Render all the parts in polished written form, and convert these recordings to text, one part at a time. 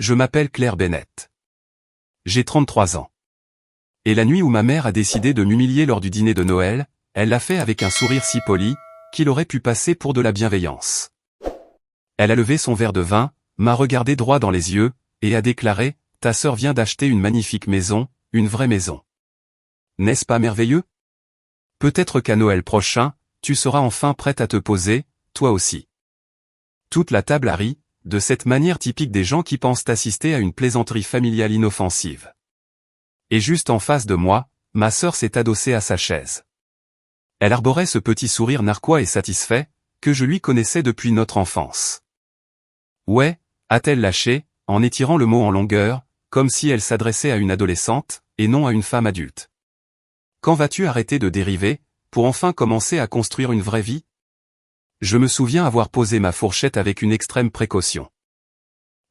Je m'appelle Claire Bennett. J'ai 33 ans. Et la nuit où ma mère a décidé de m'humilier lors du dîner de Noël, elle l'a fait avec un sourire si poli, qu'il aurait pu passer pour de la bienveillance. Elle a levé son verre de vin, m'a regardé droit dans les yeux, et a déclaré, « Ta sœur vient d'acheter une magnifique maison, une vraie maison. N'est-ce pas merveilleux? Peut-être qu'à Noël prochain, tu seras enfin prête à te poser, toi aussi. » Toute la table a ri, de cette manière typique des gens qui pensent assister à une plaisanterie familiale inoffensive. Et juste en face de moi, ma sœur s'est adossée à sa chaise. Elle arborait ce petit sourire narquois et satisfait, que je lui connaissais depuis notre enfance. Ouais, a-t-elle lâché, en étirant le mot en longueur, comme si elle s'adressait à une adolescente, et non à une femme adulte. Quand vas-tu arrêter de dériver, pour enfin commencer à construire une vraie vie? Je me souviens avoir posé ma fourchette avec une extrême précaution.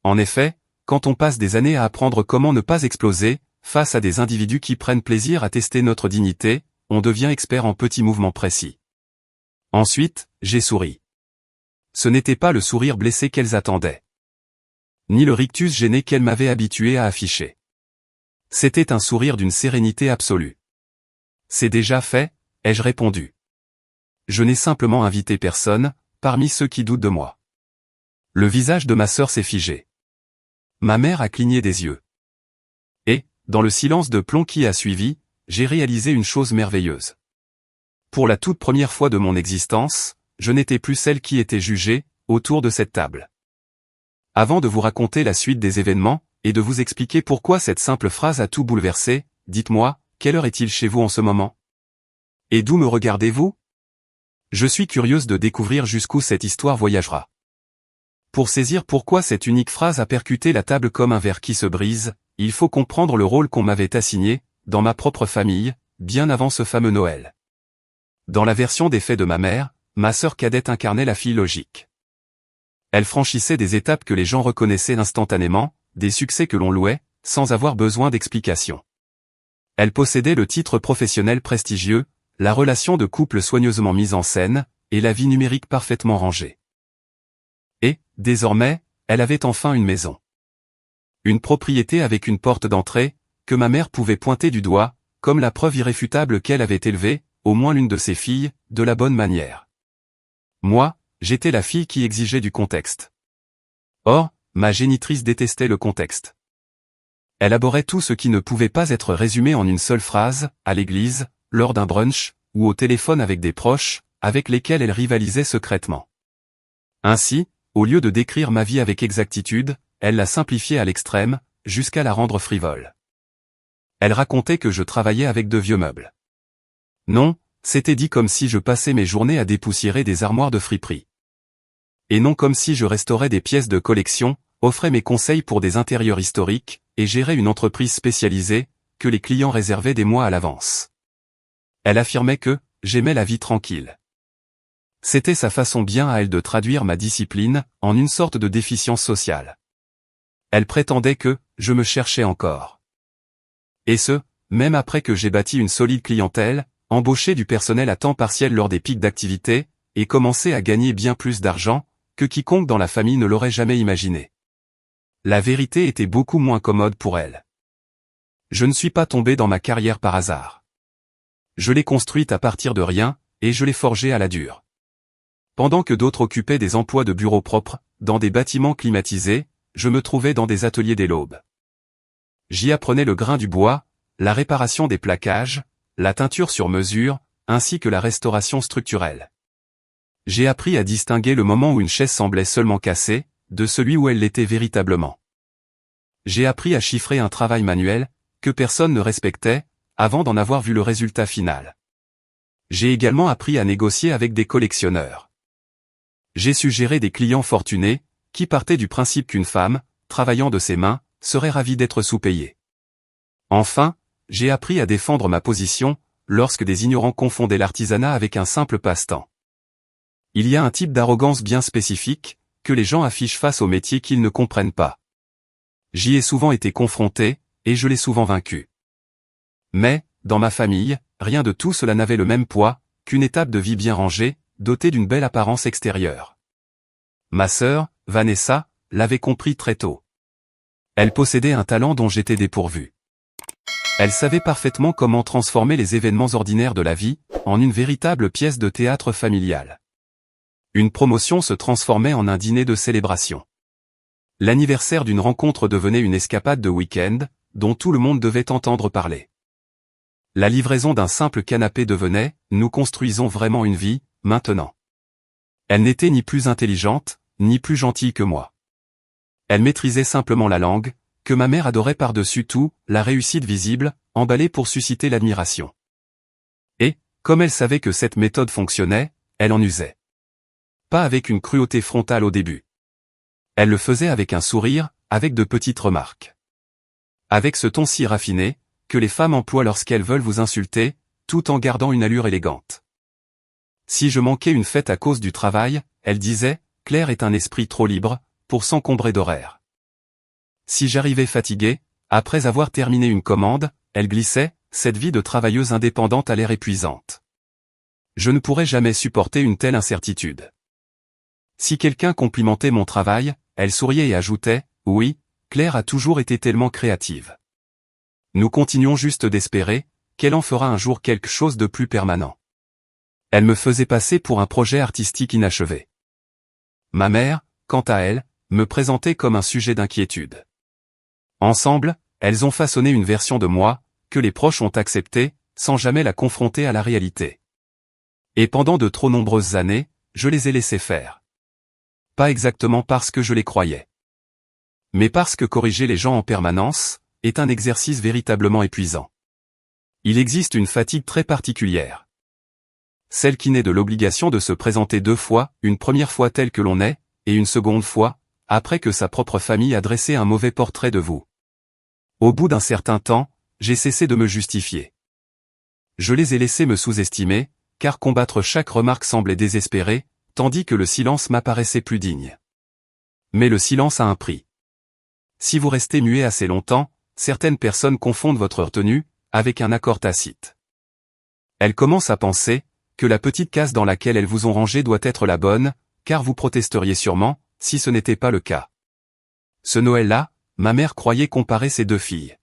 En effet, quand on passe des années à apprendre comment ne pas exploser, face à des individus qui prennent plaisir à tester notre dignité, on devient expert en petits mouvements précis. Ensuite, j'ai souri. Ce n'était pas le sourire blessé qu'elles attendaient. Ni le rictus gêné qu'elles m'avaient habitué à afficher. C'était un sourire d'une sérénité absolue. C'est déjà fait, ai-je répondu. Je n'ai simplement invité personne, parmi ceux qui doutent de moi. Le visage de ma sœur s'est figé. Ma mère a cligné des yeux. Et, dans le silence de plomb qui a suivi, j'ai réalisé une chose merveilleuse. Pour la toute première fois de mon existence, je n'étais plus celle qui était jugée, autour de cette table. Avant de vous raconter la suite des événements, et de vous expliquer pourquoi cette simple phrase a tout bouleversé, dites-moi, quelle heure est-il chez vous en ce moment? Et d'où me regardez-vous? Je suis curieuse de découvrir jusqu'où cette histoire voyagera. Pour saisir pourquoi cette unique phrase a percuté la table comme un verre qui se brise, il faut comprendre le rôle qu'on m'avait assigné, dans ma propre famille, bien avant ce fameux Noël. Dans la version des faits de ma mère, ma sœur cadette incarnait la fille logique. Elle franchissait des étapes que les gens reconnaissaient instantanément, des succès que l'on louait, sans avoir besoin d'explication. Elle possédait le titre professionnel prestigieux, la relation de couple soigneusement mise en scène, et la vie numérique parfaitement rangée. Et, désormais, elle avait enfin une maison. Une propriété avec une porte d'entrée, que ma mère pouvait pointer du doigt, comme la preuve irréfutable qu'elle avait élevé, au moins l'une de ses filles, de la bonne manière. Moi, j'étais la fille qui exigeait du contexte. Or, ma génitrice détestait le contexte. Elle abhorrait tout ce qui ne pouvait pas être résumé en une seule phrase, à l'église, lors d'un brunch, ou au téléphone avec des proches, avec lesquels elle rivalisait secrètement. Ainsi, au lieu de décrire ma vie avec exactitude, elle la simplifiait à l'extrême, jusqu'à la rendre frivole. Elle racontait que je travaillais avec de vieux meubles. Non, c'était dit comme si je passais mes journées à dépoussiérer des armoires de friperie. Et non comme si je restaurais des pièces de collection, offrais mes conseils pour des intérieurs historiques, et gérais une entreprise spécialisée, que les clients réservaient des mois à l'avance. Elle affirmait que, j'aimais la vie tranquille. C'était sa façon bien à elle de traduire ma discipline, en une sorte de déficience sociale. Elle prétendait que, je me cherchais encore. Et ce, même après que j'ai bâti une solide clientèle, embauché du personnel à temps partiel lors des pics d'activité, et commencé à gagner bien plus d'argent, que quiconque dans la famille ne l'aurait jamais imaginé. La vérité était beaucoup moins commode pour elle. Je ne suis pas tombé dans ma carrière par hasard. Je l'ai construite à partir de rien, et je l'ai forgée à la dure. Pendant que d'autres occupaient des emplois de bureau propres, dans des bâtiments climatisés, je me trouvais dans des ateliers dès l'aube. J'y apprenais le grain du bois, la réparation des plaquages, la teinture sur mesure, ainsi que la restauration structurelle. J'ai appris à distinguer le moment où une chaise semblait seulement cassée, de celui où elle l'était véritablement. J'ai appris à chiffrer un travail manuel, que personne ne respectait, avant d'en avoir vu le résultat final. J'ai également appris à négocier avec des collectionneurs. J'ai su gérer des clients fortunés, qui partaient du principe qu'une femme, travaillant de ses mains, serait ravie d'être sous-payée. Enfin, j'ai appris à défendre ma position, lorsque des ignorants confondaient l'artisanat avec un simple passe-temps. Il y a un type d'arrogance bien spécifique, que les gens affichent face au métier qu'ils ne comprennent pas. J'y ai souvent été confronté, et je l'ai souvent vaincu. Mais, dans ma famille, rien de tout cela n'avait le même poids, qu'une étape de vie bien rangée, dotée d'une belle apparence extérieure. Ma sœur, Vanessa, l'avait compris très tôt. Elle possédait un talent dont j'étais dépourvu. Elle savait parfaitement comment transformer les événements ordinaires de la vie en une véritable pièce de théâtre familiale. Une promotion se transformait en un dîner de célébration. L'anniversaire d'une rencontre devenait une escapade de week-end, dont tout le monde devait entendre parler. La livraison d'un simple canapé devenait « Nous construisons vraiment une vie, maintenant ». Elle n'était ni plus intelligente, ni plus gentille que moi. Elle maîtrisait simplement la langue, que ma mère adorait par-dessus tout, la réussite visible, emballée pour susciter l'admiration. Et, comme elle savait que cette méthode fonctionnait, elle en usait. Pas avec une cruauté frontale au début. Elle le faisait avec un sourire, avec de petites remarques. Avec ce ton si raffiné, que les femmes emploient lorsqu'elles veulent vous insulter, tout en gardant une allure élégante. Si je manquais une fête à cause du travail, elle disait, Claire est un esprit trop libre, pour s'encombrer d'horaires. Si j'arrivais fatigué, après avoir terminé une commande, elle glissait, cette vie de travailleuse indépendante a l'air épuisante. Je ne pourrais jamais supporter une telle incertitude. Si quelqu'un complimentait mon travail, elle souriait et ajoutait, oui, Claire a toujours été tellement créative. Nous continuons juste d'espérer qu'elle en fera un jour quelque chose de plus permanent. Elle me faisait passer pour un projet artistique inachevé. Ma mère, quant à elle, me présentait comme un sujet d'inquiétude. Ensemble, elles ont façonné une version de moi, que les proches ont acceptée, sans jamais la confronter à la réalité. Et pendant de trop nombreuses années, je les ai laissées faire. Pas exactement parce que je les croyais. Mais parce que corriger les gens en permanence est un exercice véritablement épuisant. Il existe une fatigue très particulière. Celle qui naît de l'obligation de se présenter 2 fois, une première fois telle que l'on est, et une seconde fois, après que sa propre famille a dressé un mauvais portrait de vous. Au bout d'un certain temps, j'ai cessé de me justifier. Je les ai laissés me sous-estimer, car combattre chaque remarque semblait désespéré, tandis que le silence m'apparaissait plus digne. Mais le silence a un prix. Si vous restez muet assez longtemps, certaines personnes confondent votre retenue avec un accord tacite. Elles commencent à penser que la petite case dans laquelle elles vous ont rangé doit être la bonne, car vous protesteriez sûrement, si ce n'était pas le cas. Ce Noël-là, ma mère croyait comparer ses 2 filles.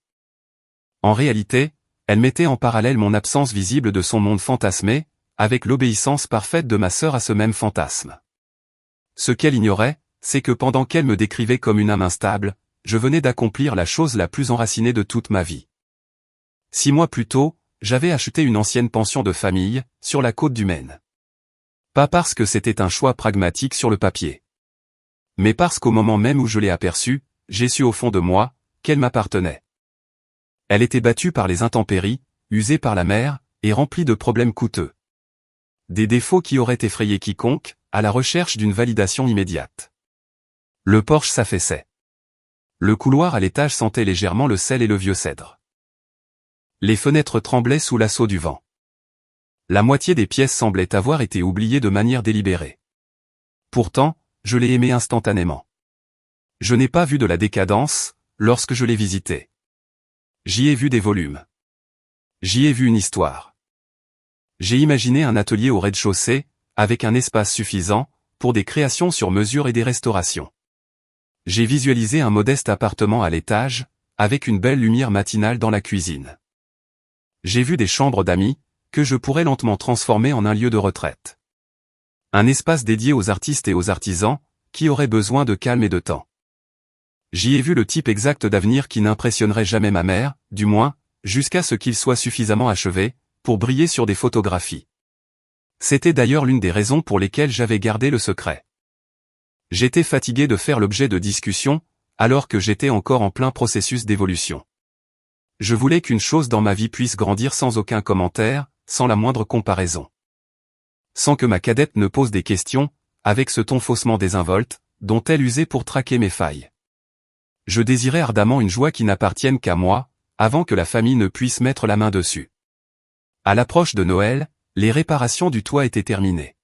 En réalité, elle mettait en parallèle mon absence visible de son monde fantasmé, avec l'obéissance parfaite de ma sœur à ce même fantasme. Ce qu'elle ignorait, c'est que pendant qu'elle me décrivait comme une âme instable, je venais d'accomplir la chose la plus enracinée de toute ma vie. 6 mois plus tôt, j'avais acheté une ancienne pension de famille, sur la côte du Maine. Pas parce que c'était un choix pragmatique sur le papier. Mais parce qu'au moment même où je l'ai aperçue, j'ai su au fond de moi, qu'elle m'appartenait. Elle était battue par les intempéries, usée par la mer, et remplie de problèmes coûteux. Des défauts qui auraient effrayé quiconque, à la recherche d'une validation immédiate. Le porche s'affaissait. Le couloir à l'étage sentait légèrement le sel et le vieux cèdre. Les fenêtres tremblaient sous l'assaut du vent. La moitié des pièces semblait avoir été oubliée de manière délibérée. Pourtant, je l'ai aimée instantanément. Je n'ai pas vu de la décadence, lorsque je l'ai visitée. J'y ai vu des volumes. J'y ai vu une histoire. J'ai imaginé un atelier au rez-de-chaussée, avec un espace suffisant, pour des créations sur mesure et des restaurations. J'ai visualisé un modeste appartement à l'étage, avec une belle lumière matinale dans la cuisine. J'ai vu des chambres d'amis, que je pourrais lentement transformer en un lieu de retraite. Un espace dédié aux artistes et aux artisans, qui auraient besoin de calme et de temps. J'y ai vu le type exact d'avenir qui n'impressionnerait jamais ma mère, du moins, jusqu'à ce qu'il soit suffisamment achevé, pour briller sur des photographies. C'était d'ailleurs l'une des raisons pour lesquelles j'avais gardé le secret. J'étais fatigué de faire l'objet de discussions, alors que j'étais encore en plein processus d'évolution. Je voulais qu'une chose dans ma vie puisse grandir sans aucun commentaire, sans la moindre comparaison. Sans que ma cadette ne pose des questions, avec ce ton faussement désinvolte, dont elle usait pour traquer mes failles. Je désirais ardemment une joie qui n'appartienne qu'à moi, avant que la famille ne puisse mettre la main dessus. À l'approche de Noël, les réparations du toit étaient terminées.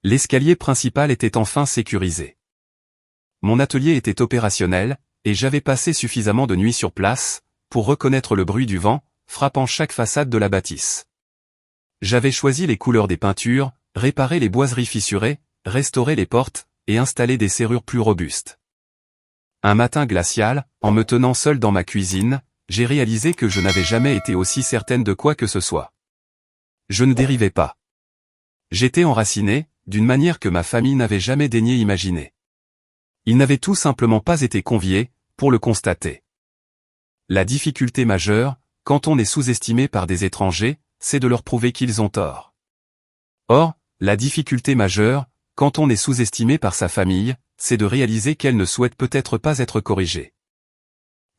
L'escalier principal était enfin sécurisé. Mon atelier était opérationnel, et j'avais passé suffisamment de nuits sur place, pour reconnaître le bruit du vent, frappant chaque façade de la bâtisse. J'avais choisi les couleurs des peintures, réparé les boiseries fissurées, restauré les portes, et installé des serrures plus robustes. Un matin glacial, en me tenant seul dans ma cuisine, j'ai réalisé que je n'avais jamais été aussi certaine de quoi que ce soit. Je ne dérivais pas. J'étais enraciné, d'une manière que ma famille n'avait jamais daigné imaginer. Ils n'avaient tout simplement pas été conviés, pour le constater. La difficulté majeure, quand on est sous-estimé par des étrangers, c'est de leur prouver qu'ils ont tort. Or, la difficulté majeure, quand on est sous-estimé par sa famille, c'est de réaliser qu'elle ne souhaite peut-être pas être corrigée.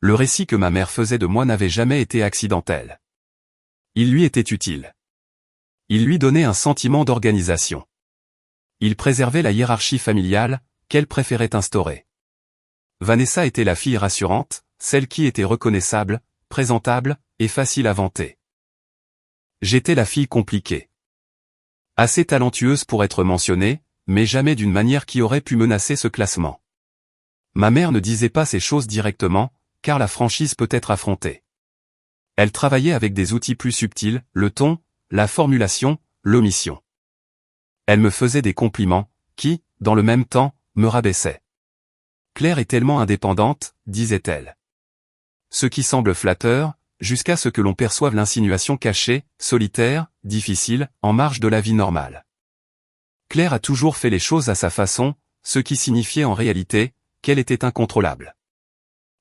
Le récit que ma mère faisait de moi n'avait jamais été accidentel. Il lui était utile. Il lui donnait un sentiment d'organisation. Il préservait la hiérarchie familiale, qu'elle préférait instaurer. Vanessa était la fille rassurante, celle qui était reconnaissable, présentable, et facile à vanter. J'étais la fille compliquée. Assez talentueuse pour être mentionnée, mais jamais d'une manière qui aurait pu menacer ce classement. Ma mère ne disait pas ces choses directement, car la franchise peut être affrontée. Elle travaillait avec des outils plus subtils, le ton, la formulation, l'omission. Elle me faisait des compliments, qui, dans le même temps, me rabaissaient. Claire est tellement indépendante, disait-elle. Ce qui semble flatteur, jusqu'à ce que l'on perçoive l'insinuation cachée, solitaire, difficile, en marge de la vie normale. Claire a toujours fait les choses à sa façon, ce qui signifiait en réalité, qu'elle était incontrôlable.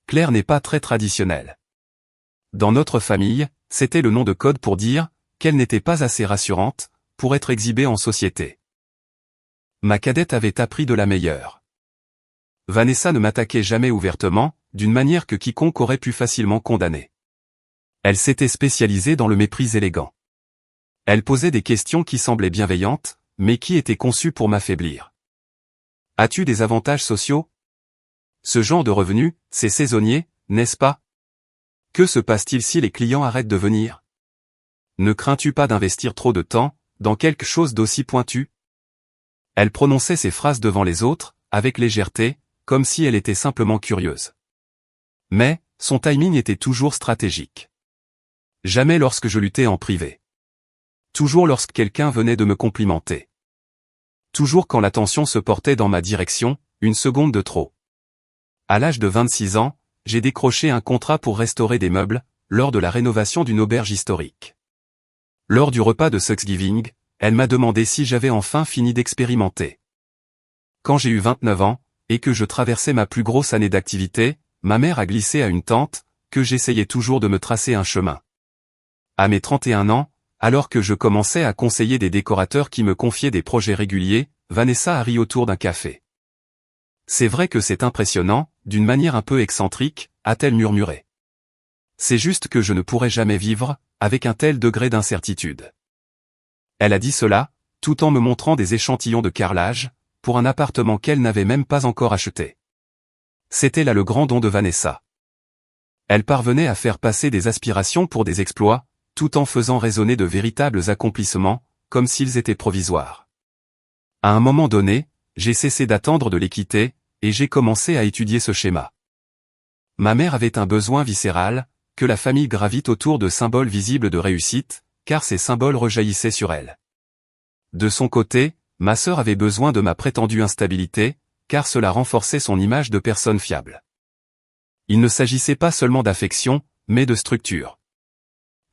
Claire n'est pas très traditionnelle. Dans notre famille, c'était le nom de code pour dire qu'elle n'était pas assez rassurante pour être exhibée en société. Ma cadette avait appris de la meilleure. Vanessa ne m'attaquait jamais ouvertement, d'une manière que quiconque aurait pu facilement condamner. Elle s'était spécialisée dans le mépris élégant. Elle posait des questions qui semblaient bienveillantes, mais qui étaient conçues pour m'affaiblir. As-tu des avantages sociaux? Ce genre de revenus, c'est saisonnier, n'est-ce pas? Que se passe-t-il si les clients arrêtent de venir? Ne crains-tu pas d'investir trop de temps dans quelque chose d'aussi pointu? Elle prononçait ces phrases devant les autres, avec légèreté, comme si elle était simplement curieuse. Mais, son timing était toujours stratégique. Jamais lorsque je luttais en privé. Toujours lorsque quelqu'un venait de me complimenter. Toujours quand l'attention se portait dans ma direction, une seconde de trop. À l'âge de 26 ans, j'ai décroché un contrat pour restaurer des meubles, lors de la rénovation d'une auberge historique. Lors du repas de Thanksgiving, elle m'a demandé si j'avais enfin fini d'expérimenter. Quand j'ai eu 29 ans, et que je traversais ma plus grosse année d'activité, ma mère a glissé à une tante, que j'essayais toujours de me tracer un chemin. À mes 31 ans, alors que je commençais à conseiller des décorateurs qui me confiaient des projets réguliers, Vanessa a ri autour d'un café. C'est vrai que c'est impressionnant, d'une manière un peu excentrique, a-t-elle murmuré. C'est juste que je ne pourrais jamais vivre, avec un tel degré d'incertitude. Elle a dit cela, tout en me montrant des échantillons de carrelage, pour un appartement qu'elle n'avait même pas encore acheté. C'était là le grand don de Vanessa. Elle parvenait à faire passer des aspirations pour des exploits, tout en faisant résonner de véritables accomplissements, comme s'ils étaient provisoires. À un moment donné, j'ai cessé d'attendre de l'équité, et j'ai commencé à étudier ce schéma. Ma mère avait un besoin viscéral, que la famille gravite autour de symboles visibles de réussite, car ces symboles rejaillissaient sur elle. De son côté, ma sœur avait besoin de ma prétendue instabilité, car cela renforçait son image de personne fiable. Il ne s'agissait pas seulement d'affection, mais de structure.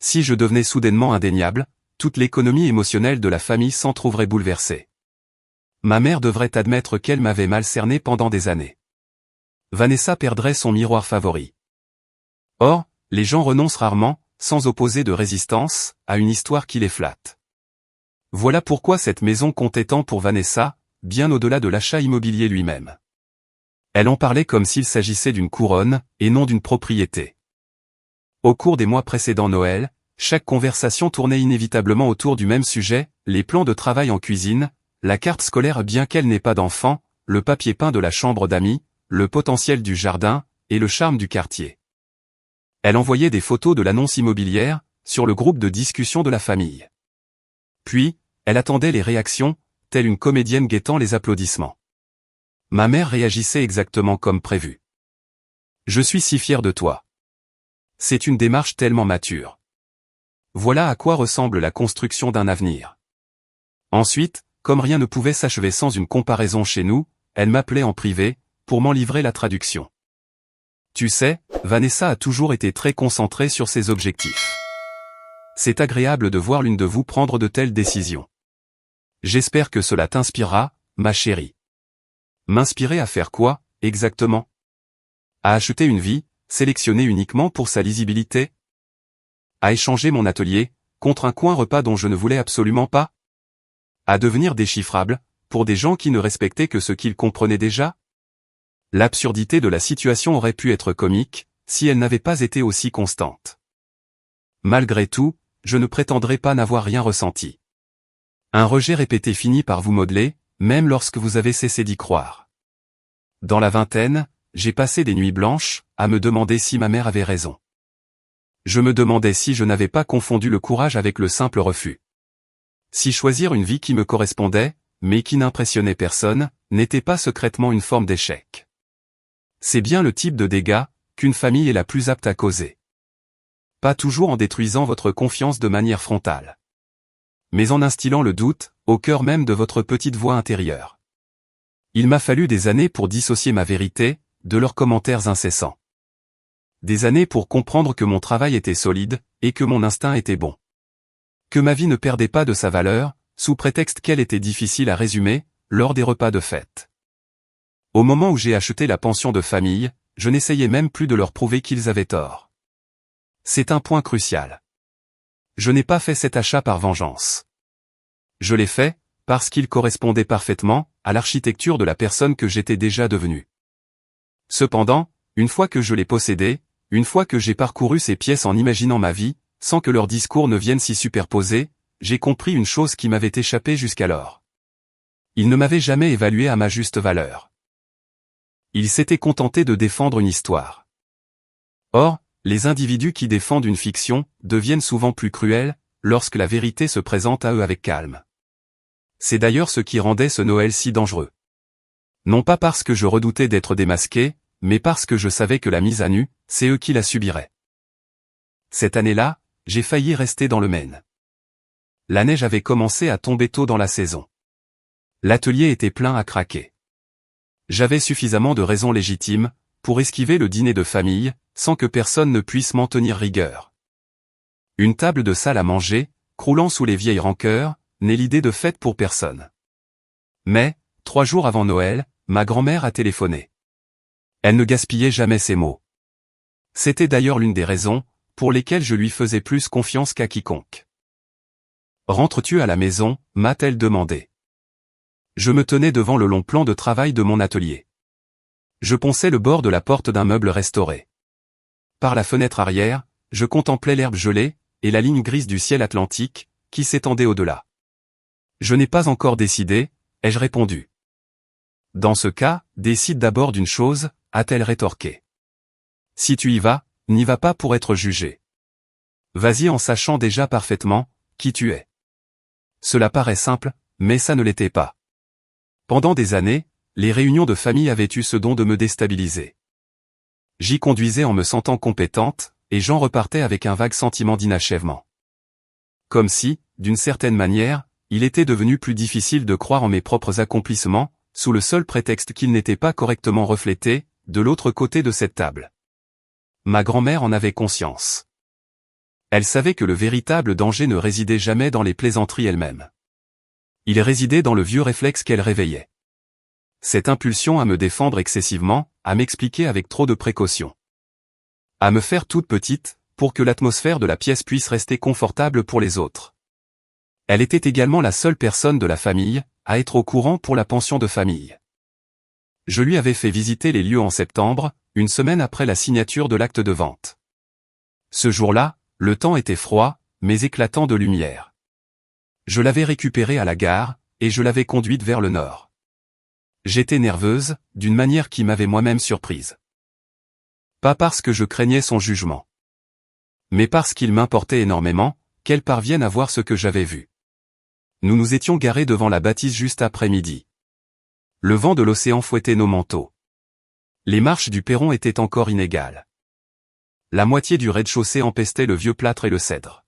Si je devenais soudainement indéniable, toute l'économie émotionnelle de la famille s'en trouverait bouleversée. Ma mère devrait admettre qu'elle m'avait mal cerné pendant des années. Vanessa perdrait son miroir favori. Or, les gens renoncent rarement, sans opposer de résistance, à une histoire qui les flatte. Voilà pourquoi cette maison comptait tant pour Vanessa, bien au-delà de l'achat immobilier lui-même. Elle en parlait comme s'il s'agissait d'une couronne, et non d'une propriété. Au cours des mois précédant Noël, chaque conversation tournait inévitablement autour du même sujet, les plans de travail en cuisine, la carte scolaire bien qu'elle n'ait pas d'enfant, le papier peint de la chambre d'amis, le potentiel du jardin, et le charme du quartier. Elle envoyait des photos de l'annonce immobilière, sur le groupe de discussion de la famille. Puis, elle attendait les réactions, telle une comédienne guettant les applaudissements. Ma mère réagissait exactement comme prévu. Je suis si fier de toi. C'est une démarche tellement mature. Voilà à quoi ressemble la construction d'un avenir. Ensuite, comme rien ne pouvait s'achever sans une comparaison chez nous, elle m'appelait en privé, pour m'en livrer la traduction. Tu sais, Vanessa a toujours été très concentrée sur ses objectifs. C'est agréable de voir l'une de vous prendre de telles décisions. J'espère que cela t'inspirera, ma chérie. M'inspirer à faire quoi, exactement? À acheter une vie, sélectionnée uniquement pour sa lisibilité? À échanger mon atelier, contre un coin repas dont je ne voulais absolument pas? À devenir déchiffrable, pour des gens qui ne respectaient que ce qu'ils comprenaient déjà? L'absurdité de la situation aurait pu être comique, si elle n'avait pas été aussi constante. Malgré tout, je ne prétendrai pas n'avoir rien ressenti. Un rejet répété finit par vous modeler, même lorsque vous avez cessé d'y croire. Dans la vingtaine, j'ai passé des nuits blanches, à me demander si ma mère avait raison. Je me demandais si je n'avais pas confondu le courage avec le simple refus. Si choisir une vie qui me correspondait, mais qui n'impressionnait personne, n'était pas secrètement une forme d'échec. C'est bien le type de dégâts qu'une famille est la plus apte à causer. Pas toujours en détruisant votre confiance de manière frontale, mais en instillant le doute, au cœur même de votre petite voix intérieure. Il m'a fallu des années pour dissocier ma vérité de leurs commentaires incessants. Des années pour comprendre que mon travail était solide, et que mon instinct était bon. Que ma vie ne perdait pas de sa valeur, sous prétexte qu'elle était difficile à résumer, lors des repas de fête. Au moment où j'ai acheté la pension de famille, je n'essayais même plus de leur prouver qu'ils avaient tort. C'est un point crucial. Je n'ai pas fait cet achat par vengeance. Je l'ai fait, parce qu'il correspondait parfaitement à l'architecture de la personne que j'étais déjà devenue. Cependant, une fois que je l'ai possédé, une fois que j'ai parcouru ces pièces en imaginant ma vie, sans que leurs discours ne viennent s'y superposer, j'ai compris une chose qui m'avait échappé jusqu'alors. Ils ne m'avaient jamais évalué à ma juste valeur. Ils s'étaient contentés de défendre une histoire. Or, les individus qui défendent une fiction deviennent souvent plus cruels lorsque la vérité se présente à eux avec calme. C'est d'ailleurs ce qui rendait ce Noël si dangereux. Non pas parce que je redoutais d'être démasqué, mais parce que je savais que la mise à nu, c'est eux qui la subiraient. Cette année-là, j'ai failli rester dans le Maine. La neige avait commencé à tomber tôt dans la saison. L'atelier était plein à craquer. J'avais suffisamment de raisons légitimes pour esquiver le dîner de famille, sans que personne ne puisse m'en tenir rigueur. Une table de salle à manger, croulant sous les vieilles rancœurs, n'est l'idée de fête pour personne. Mais, 3 jours avant Noël, ma grand-mère a téléphoné. Elle ne gaspillait jamais ses mots. C'était d'ailleurs l'une des raisons pour lesquelles je lui faisais plus confiance qu'à quiconque. « Rentres-tu à la maison » m'a-t-elle demandé. Je me tenais devant le long plan de travail de mon atelier. Je ponçais le bord de la porte d'un meuble restauré. Par la fenêtre arrière, je contemplais l'herbe gelée et la ligne grise du ciel atlantique qui s'étendait au-delà. « Je n'ai pas encore décidé » ai-je répondu. « Dans ce cas, décide d'abord d'une chose » a-t-elle rétorqué. « Si tu y vas, n'y va pas pour être jugé. Vas-y en sachant déjà parfaitement qui tu es. » Cela paraît simple, mais ça ne l'était pas. Pendant des années, les réunions de famille avaient eu ce don de me déstabiliser. J'y conduisais en me sentant compétente, et j'en repartais avec un vague sentiment d'inachèvement. Comme si, d'une certaine manière, il était devenu plus difficile de croire en mes propres accomplissements, sous le seul prétexte qu'ils n'étaient pas correctement reflétés, de l'autre côté de cette table. Ma grand-mère en avait conscience. Elle savait que le véritable danger ne résidait jamais dans les plaisanteries elles-mêmes. Il résidait dans le vieux réflexe qu'elle réveillait. Cette impulsion à me défendre excessivement, à m'expliquer avec trop de précaution. À me faire toute petite, pour que l'atmosphère de la pièce puisse rester confortable pour les autres. Elle était également la seule personne de la famille à être au courant pour la pension de famille. Je lui avais fait visiter les lieux en septembre, une semaine après la signature de l'acte de vente. Ce jour-là, le temps était froid, mais éclatant de lumière. Je l'avais récupérée à la gare, et je l'avais conduite vers le nord. J'étais nerveuse, d'une manière qui m'avait moi-même surprise. Pas parce que je craignais son jugement, mais parce qu'il m'importait énormément qu'elle parvienne à voir ce que j'avais vu. Nous nous étions garés devant la bâtisse juste après midi. Le vent de l'océan fouettait nos manteaux. Les marches du perron étaient encore inégales. La moitié du rez-de-chaussée empestait le vieux plâtre et le cèdre.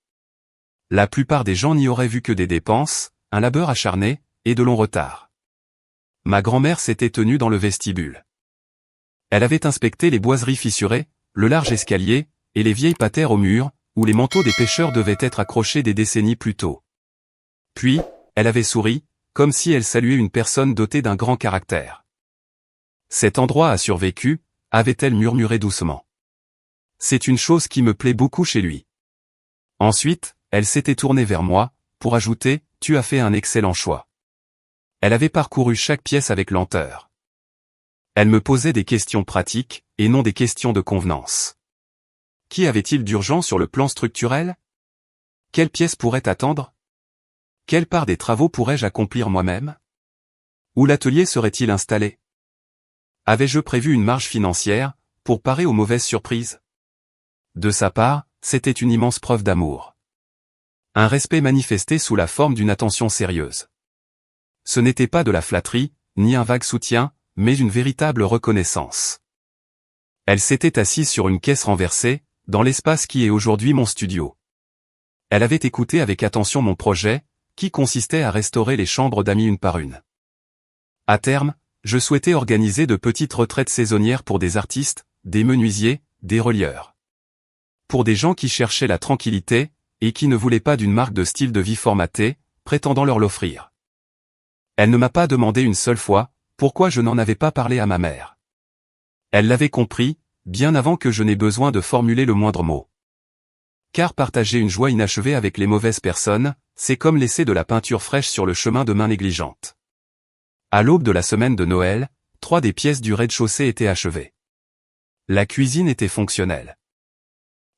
La plupart des gens n'y auraient vu que des dépenses, un labeur acharné, et de longs retards. Ma grand-mère s'était tenue dans le vestibule. Elle avait inspecté les boiseries fissurées, le large escalier, et les vieilles patères au mur, où les manteaux des pêcheurs devaient être accrochés des décennies plus tôt. Puis, elle avait souri, comme si elle saluait une personne dotée d'un grand caractère. Cet endroit a survécu, avait-elle murmuré doucement. C'est une chose qui me plaît beaucoup chez lui. Ensuite, elle s'était tournée vers moi, pour ajouter, tu as fait un excellent choix. Elle avait parcouru chaque pièce avec lenteur. Elle me posait des questions pratiques, et non des questions de convenance. Qu'y avait-il d'urgent sur le plan structurel? Quelle pièce pourrait attendre? Quelle part des travaux pourrais-je accomplir moi-même? Où l'atelier serait-il installé? Avais-je prévu une marge financière, pour parer aux mauvaises surprises? De sa part, c'était une immense preuve d'amour. Un respect manifesté sous la forme d'une attention sérieuse. Ce n'était pas de la flatterie, ni un vague soutien, mais une véritable reconnaissance. Elle s'était assise sur une caisse renversée, dans l'espace qui est aujourd'hui mon studio. Elle avait écouté avec attention mon projet, qui consistait à restaurer les chambres d'amis une par une. À terme, je souhaitais organiser de petites retraites saisonnières pour des artistes, des menuisiers, des relieurs. Pour des gens qui cherchaient la tranquillité, et qui ne voulaient pas d'une marque de style de vie formatée, prétendant leur l'offrir. Elle ne m'a pas demandé une seule fois, pourquoi je n'en avais pas parlé à ma mère. Elle l'avait compris, bien avant que je n'aie besoin de formuler le moindre mot. Car partager une joie inachevée avec les mauvaises personnes, c'est comme laisser de la peinture fraîche sur le chemin de mains négligentes. À l'aube de la semaine de Noël, 3 des pièces du rez-de-chaussée étaient achevées. La cuisine était fonctionnelle.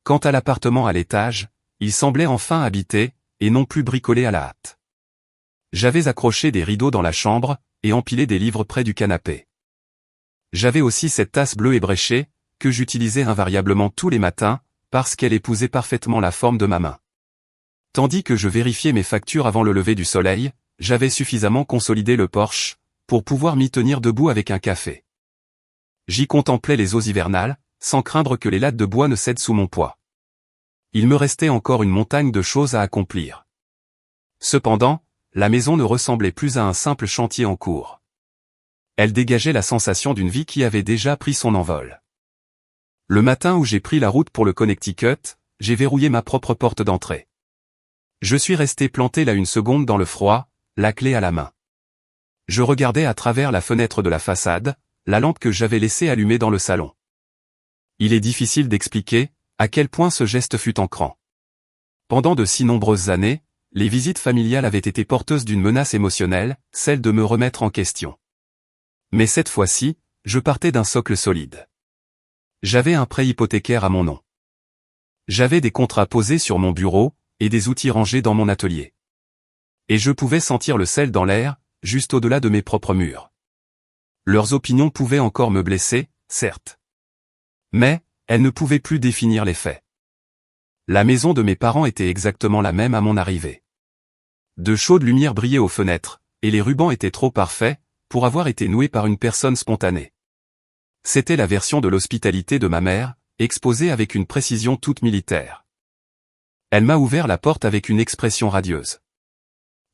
Quant à l'appartement à l'étage, il semblait enfin habité, et non plus bricolé à la hâte. J'avais accroché des rideaux dans la chambre, et empilé des livres près du canapé. J'avais aussi cette tasse bleue ébréchée, que j'utilisais invariablement tous les matins, parce qu'elle épousait parfaitement la forme de ma main. Tandis que je vérifiais mes factures avant le lever du soleil, j'avais suffisamment consolidé le porche, pour pouvoir m'y tenir debout avec un café. J'y contemplais les eaux hivernales, sans craindre que les lattes de bois ne cèdent sous mon poids. Il me restait encore une montagne de choses à accomplir. Cependant, la maison ne ressemblait plus à un simple chantier en cours. Elle dégageait la sensation d'une vie qui avait déjà pris son envol. Le matin où j'ai pris la route pour le Connecticut, j'ai verrouillé ma propre porte d'entrée. Je suis resté planté là une seconde dans le froid, la clé à la main. Je regardais à travers la fenêtre de la façade, la lampe que j'avais laissée allumée dans le salon. Il est difficile d'expliquer à quel point ce geste fut ancrant. Pendant de si nombreuses années, les visites familiales avaient été porteuses d'une menace émotionnelle, celle de me remettre en question. Mais cette fois-ci, je partais d'un socle solide. J'avais un prêt hypothécaire à mon nom. J'avais des contrats posés sur mon bureau, et des outils rangés dans mon atelier. Et je pouvais sentir le sel dans l'air, juste au-delà de mes propres murs. Leurs opinions pouvaient encore me blesser, certes. Mais, elles ne pouvaient plus définir les faits. La maison de mes parents était exactement la même à mon arrivée. De chaudes lumières brillaient aux fenêtres, et les rubans étaient trop parfaits, pour avoir été noués par une personne spontanée. C'était la version de l'hospitalité de ma mère, exposée avec une précision toute militaire. Elle m'a ouvert la porte avec une expression radieuse.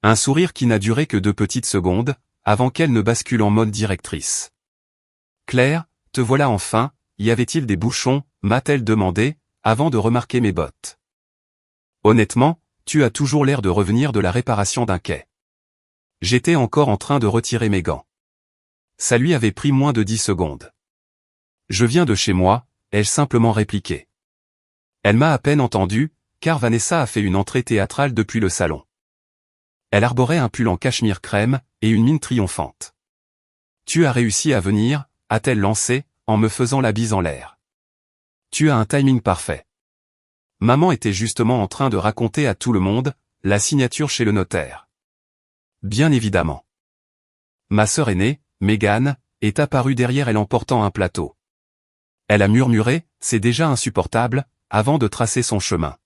Un sourire qui n'a duré que 2 petites secondes, avant qu'elle ne bascule en mode directrice. « Claire, te voilà enfin, y avait-il des bouchons ?» m'a-t-elle demandé, avant de remarquer mes bottes. « Honnêtement, tu as toujours l'air de revenir de la réparation d'un quai. » J'étais encore en train de retirer mes gants. Ça lui avait pris moins de 10 secondes. « Je viens de chez moi », ai-je simplement répliqué. Elle m'a à peine entendu, car Vanessa a fait une entrée théâtrale depuis le salon. Elle arborait un pull en cachemire crème, et une mine triomphante. « Tu as réussi à venir », a-t-elle lancé, en me faisant la bise en l'air. « Tu as un timing parfait. » Maman était justement en train de raconter à tout le monde, la signature chez le notaire. Bien évidemment. Ma sœur aînée, Megan, est apparue derrière elle en portant un plateau. Elle a murmuré, « C'est déjà insupportable », avant de tracer son chemin.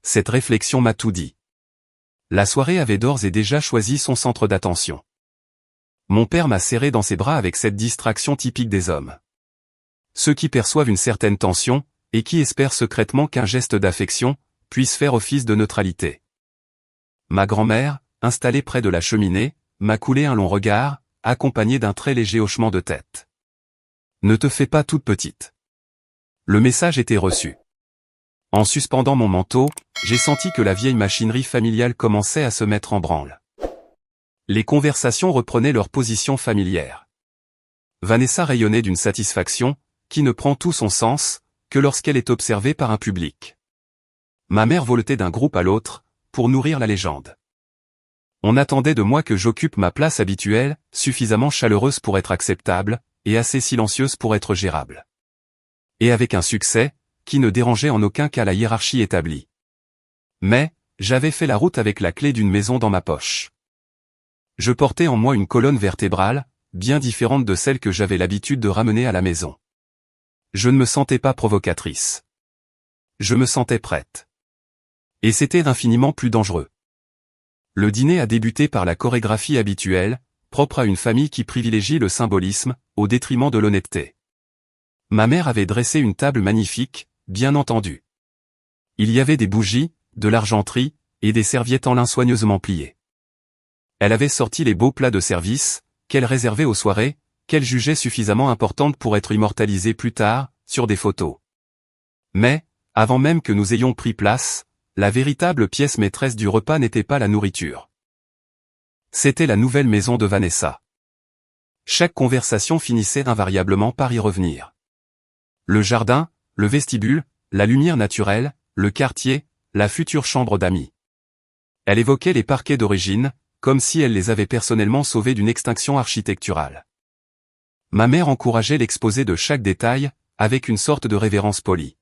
Cette réflexion m'a tout dit. La soirée avait d'ores et déjà choisi son centre d'attention. Mon père m'a serré dans ses bras avec cette distraction typique des hommes. Ceux qui perçoivent une certaine tension, et qui espèrent secrètement qu'un geste d'affection puisse faire office de neutralité. Ma grand-mère, installée près de la cheminée, m'a coulé un long regard, accompagné d'un très léger hochement de tête. Ne te fais pas toute petite. Le message était reçu. En suspendant mon manteau, j'ai senti que la vieille machinerie familiale commençait à se mettre en branle. Les conversations reprenaient leur position familière. Vanessa rayonnait d'une satisfaction, qui ne prend tout son sens, que lorsqu'elle est observée par un public. Ma mère voletait d'un groupe à l'autre, pour nourrir la légende. On attendait de moi que j'occupe ma place habituelle, suffisamment chaleureuse pour être acceptable, et assez silencieuse pour être gérable. Et avec un succès, qui ne dérangeait en aucun cas la hiérarchie établie. Mais, j'avais fait la route avec la clé d'une maison dans ma poche. Je portais en moi une colonne vertébrale, bien différente de celle que j'avais l'habitude de ramener à la maison. Je ne me sentais pas provocatrice. Je me sentais prête. Et c'était infiniment plus dangereux. Le dîner a débuté par la chorégraphie habituelle, propre à une famille qui privilégie le symbolisme, au détriment de l'honnêteté. Ma mère avait dressé une table magnifique, bien entendu. Il y avait des bougies, de l'argenterie, et des serviettes en lin soigneusement pliées. Elle avait sorti les beaux plats de service, qu'elle réservait aux soirées, qu'elle jugeait suffisamment importantes pour être immortalisées plus tard, sur des photos. Mais, avant même que nous ayons pris place, la véritable pièce maîtresse du repas n'était pas la nourriture. C'était la nouvelle maison de Vanessa. Chaque conversation finissait invariablement par y revenir. Le jardin, le vestibule, la lumière naturelle, le quartier, la future chambre d'amis. Elle évoquait les parquets d'origine, comme si elle les avait personnellement sauvés d'une extinction architecturale. Ma mère encourageait l'exposé de chaque détail, avec une sorte de révérence polie.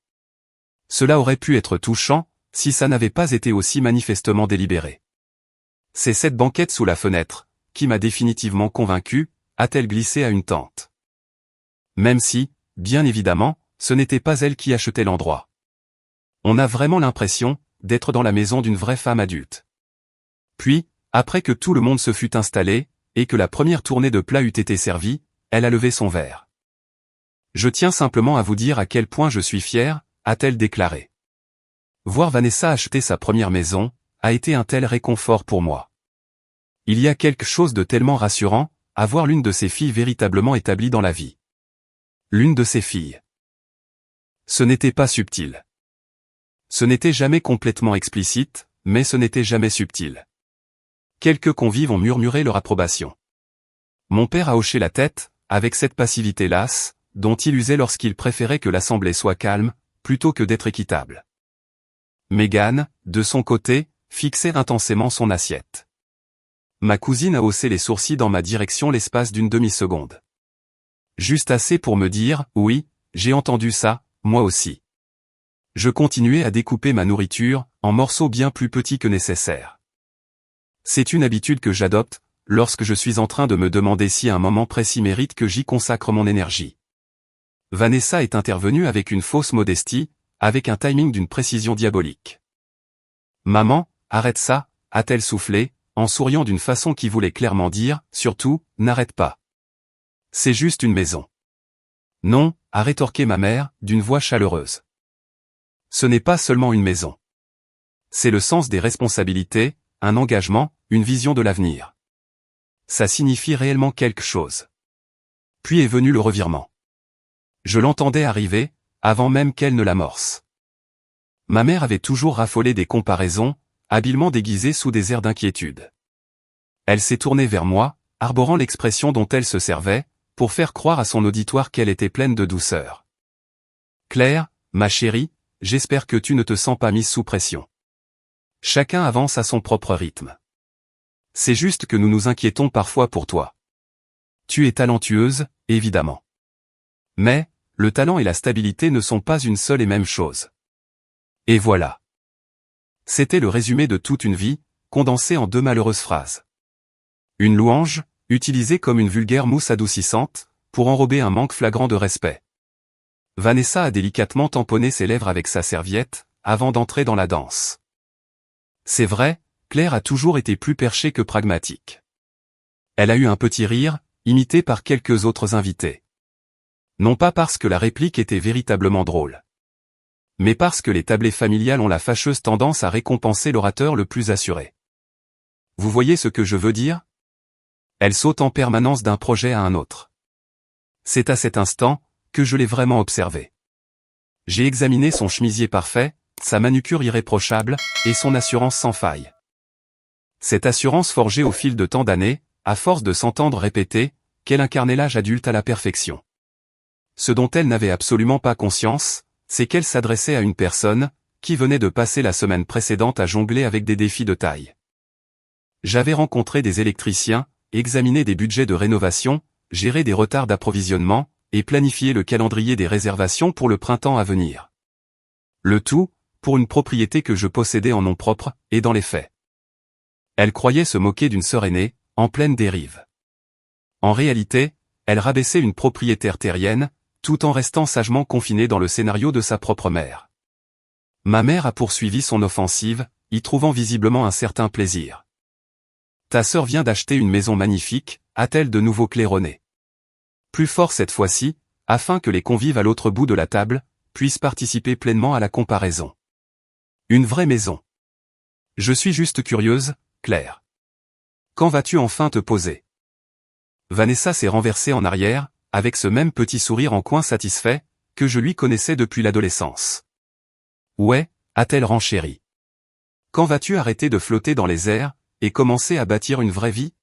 Cela aurait pu être touchant, si ça n'avait pas été aussi manifestement délibéré. C'est cette banquette sous la fenêtre, qui m'a définitivement convaincu, a-t-elle glissé à une tante. Même si, bien évidemment, ce n'était pas elle qui achetait l'endroit. On a vraiment l'impression d'être dans la maison d'une vraie femme adulte. Puis, après que tout le monde se fut installé, et que la première tournée de plats eut été servie, elle a levé son verre. Je tiens simplement à vous dire à quel point je suis fier, a-t-elle déclaré. Voir Vanessa acheter sa première maison, a été un tel réconfort pour moi. Il y a quelque chose de tellement rassurant, à voir l'une de ses filles véritablement établie dans la vie. L'une de ses filles. Ce n'était pas subtil. Ce n'était jamais complètement explicite, mais ce n'était jamais subtil. Quelques convives ont murmuré leur approbation. Mon père a hoché la tête, avec cette passivité lasse, dont il usait lorsqu'il préférait que l'assemblée soit calme, plutôt que d'être équitable. Mégane, de son côté, fixait intensément son assiette. Ma cousine a haussé les sourcils dans ma direction l'espace d'une demi-seconde. Juste assez pour me dire, oui, j'ai entendu ça, moi aussi. Je continuais à découper ma nourriture, en morceaux bien plus petits que nécessaire. C'est une habitude que j'adopte, lorsque je suis en train de me demander si un moment précis mérite que j'y consacre mon énergie. Vanessa est intervenue avec une fausse modestie, avec un timing d'une précision diabolique. Maman, arrête ça, a-t-elle soufflé, en souriant d'une façon qui voulait clairement dire, surtout, n'arrête pas. C'est juste une maison. Non, a rétorqué ma mère, d'une voix chaleureuse. Ce n'est pas seulement une maison. C'est le sens des responsabilités, un engagement, une vision de l'avenir. Ça signifie réellement quelque chose. Puis est venu le revirement. Je l'entendais arriver, avant même qu'elle ne l'amorce. Ma mère avait toujours raffolé des comparaisons, habilement déguisées sous des airs d'inquiétude. Elle s'est tournée vers moi, arborant l'expression dont elle se servait, pour faire croire à son auditoire qu'elle était pleine de douceur. Claire, ma chérie, j'espère que tu ne te sens pas mise sous pression. Chacun avance à son propre rythme. C'est juste que nous nous inquiétons parfois pour toi. Tu es talentueuse, évidemment. Mais, le talent et la stabilité ne sont pas une seule et même chose. Et voilà. C'était le résumé de toute une vie, condensé en 2 malheureuses phrases. Une louange, utilisée comme une vulgaire mousse adoucissante, pour enrober un manque flagrant de respect. Vanessa a délicatement tamponné ses lèvres avec sa serviette, avant d'entrer dans la danse. C'est vrai, Claire a toujours été plus perchée que pragmatique. Elle a eu un petit rire, imité par quelques autres invités. Non pas parce que la réplique était véritablement drôle. Mais parce que les tablées familiales ont la fâcheuse tendance à récompenser l'orateur le plus assuré. Vous voyez ce que je veux dire? Elle saute en permanence d'un projet à un autre. C'est à cet instant, que je l'ai vraiment observé. J'ai examiné son chemisier parfait, sa manucure irréprochable, et son assurance sans faille. Cette assurance forgée au fil de tant d'années, à force de s'entendre répéter, qu'elle incarnait l'âge adulte à la perfection. Ce dont elle n'avait absolument pas conscience, c'est qu'elle s'adressait à une personne, qui venait de passer la semaine précédente à jongler avec des défis de taille. J'avais rencontré des électriciens, examiné des budgets de rénovation, géré des retards d'approvisionnement, et planifié le calendrier des réservations pour le printemps à venir. Le tout, pour une propriété que je possédais en nom propre, et dans les faits. Elle croyait se moquer d'une sœur aînée, en pleine dérive. En réalité, elle rabaissait une propriétaire terrienne, tout en restant sagement confinée dans le scénario de sa propre mère. Ma mère a poursuivi son offensive, y trouvant visiblement un certain plaisir. Ta sœur vient d'acheter une maison magnifique, a-t-elle de nouveau claironné. Plus fort cette fois-ci, afin que les convives à l'autre bout de la table, puissent participer pleinement à la comparaison. Une vraie maison. Je suis juste curieuse, Claire. Quand vas-tu enfin te poser? Vanessa s'est renversée en arrière, avec ce même petit sourire en coin satisfait, que je lui connaissais depuis l'adolescence. Ouais, a-t-elle renchéri. Quand vas-tu arrêter de flotter dans les airs, et commencer à bâtir une vraie vie?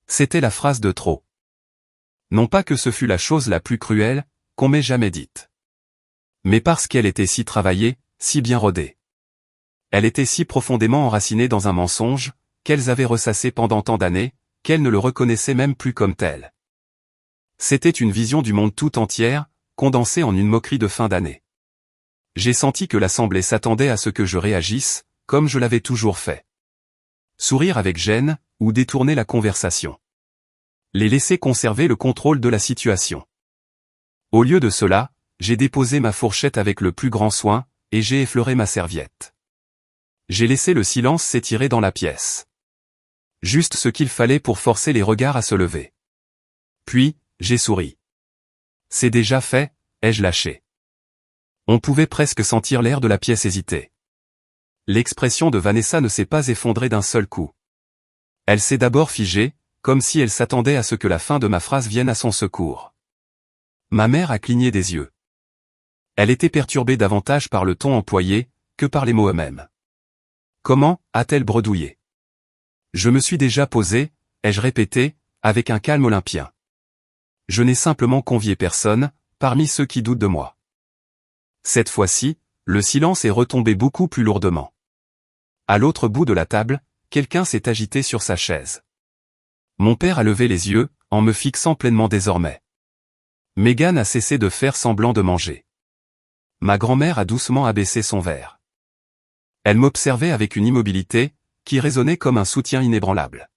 C'était la phrase de trop. Non pas que ce fût la chose la plus cruelle, qu'on m'ait jamais dite. Mais parce qu'elle était si travaillée, si bien rodée. Elle était si profondément enracinée dans un mensonge, qu'elles avaient ressassé pendant tant d'années, qu'elle ne le reconnaissait même plus comme tel. C'était une vision du monde tout entière, condensée en une moquerie de fin d'année. J'ai senti que l'assemblée s'attendait à ce que je réagisse, comme je l'avais toujours fait. Sourire avec gêne, ou détourner la conversation. Les laisser conserver le contrôle de la situation. Au lieu de cela, j'ai déposé ma fourchette avec le plus grand soin, et j'ai effleuré ma serviette. J'ai laissé le silence s'étirer dans la pièce. Juste ce qu'il fallait pour forcer les regards à se lever. Puis, j'ai souri. C'est déjà fait, ai-je lâché. On pouvait presque sentir l'air de la pièce hésiter. L'expression de Vanessa ne s'est pas effondrée d'un seul coup. Elle s'est d'abord figée, comme si elle s'attendait à ce que la fin de ma phrase vienne à son secours. Ma mère a cligné des yeux. Elle était perturbée davantage par le ton employé, que par les mots eux-mêmes. Comment, a-t-elle bredouillé? Je me suis déjà posé, ai-je répété, avec un calme olympien. Je n'ai simplement convié personne, parmi ceux qui doutent de moi. Cette fois-ci, le silence est retombé beaucoup plus lourdement. À l'autre bout de la table, quelqu'un s'est agité sur sa chaise. Mon père a levé les yeux, en me fixant pleinement désormais. Megan a cessé de faire semblant de manger. Ma grand-mère a doucement abaissé son verre. Elle m'observait avec une immobilité, qui résonnait comme un soutien inébranlable.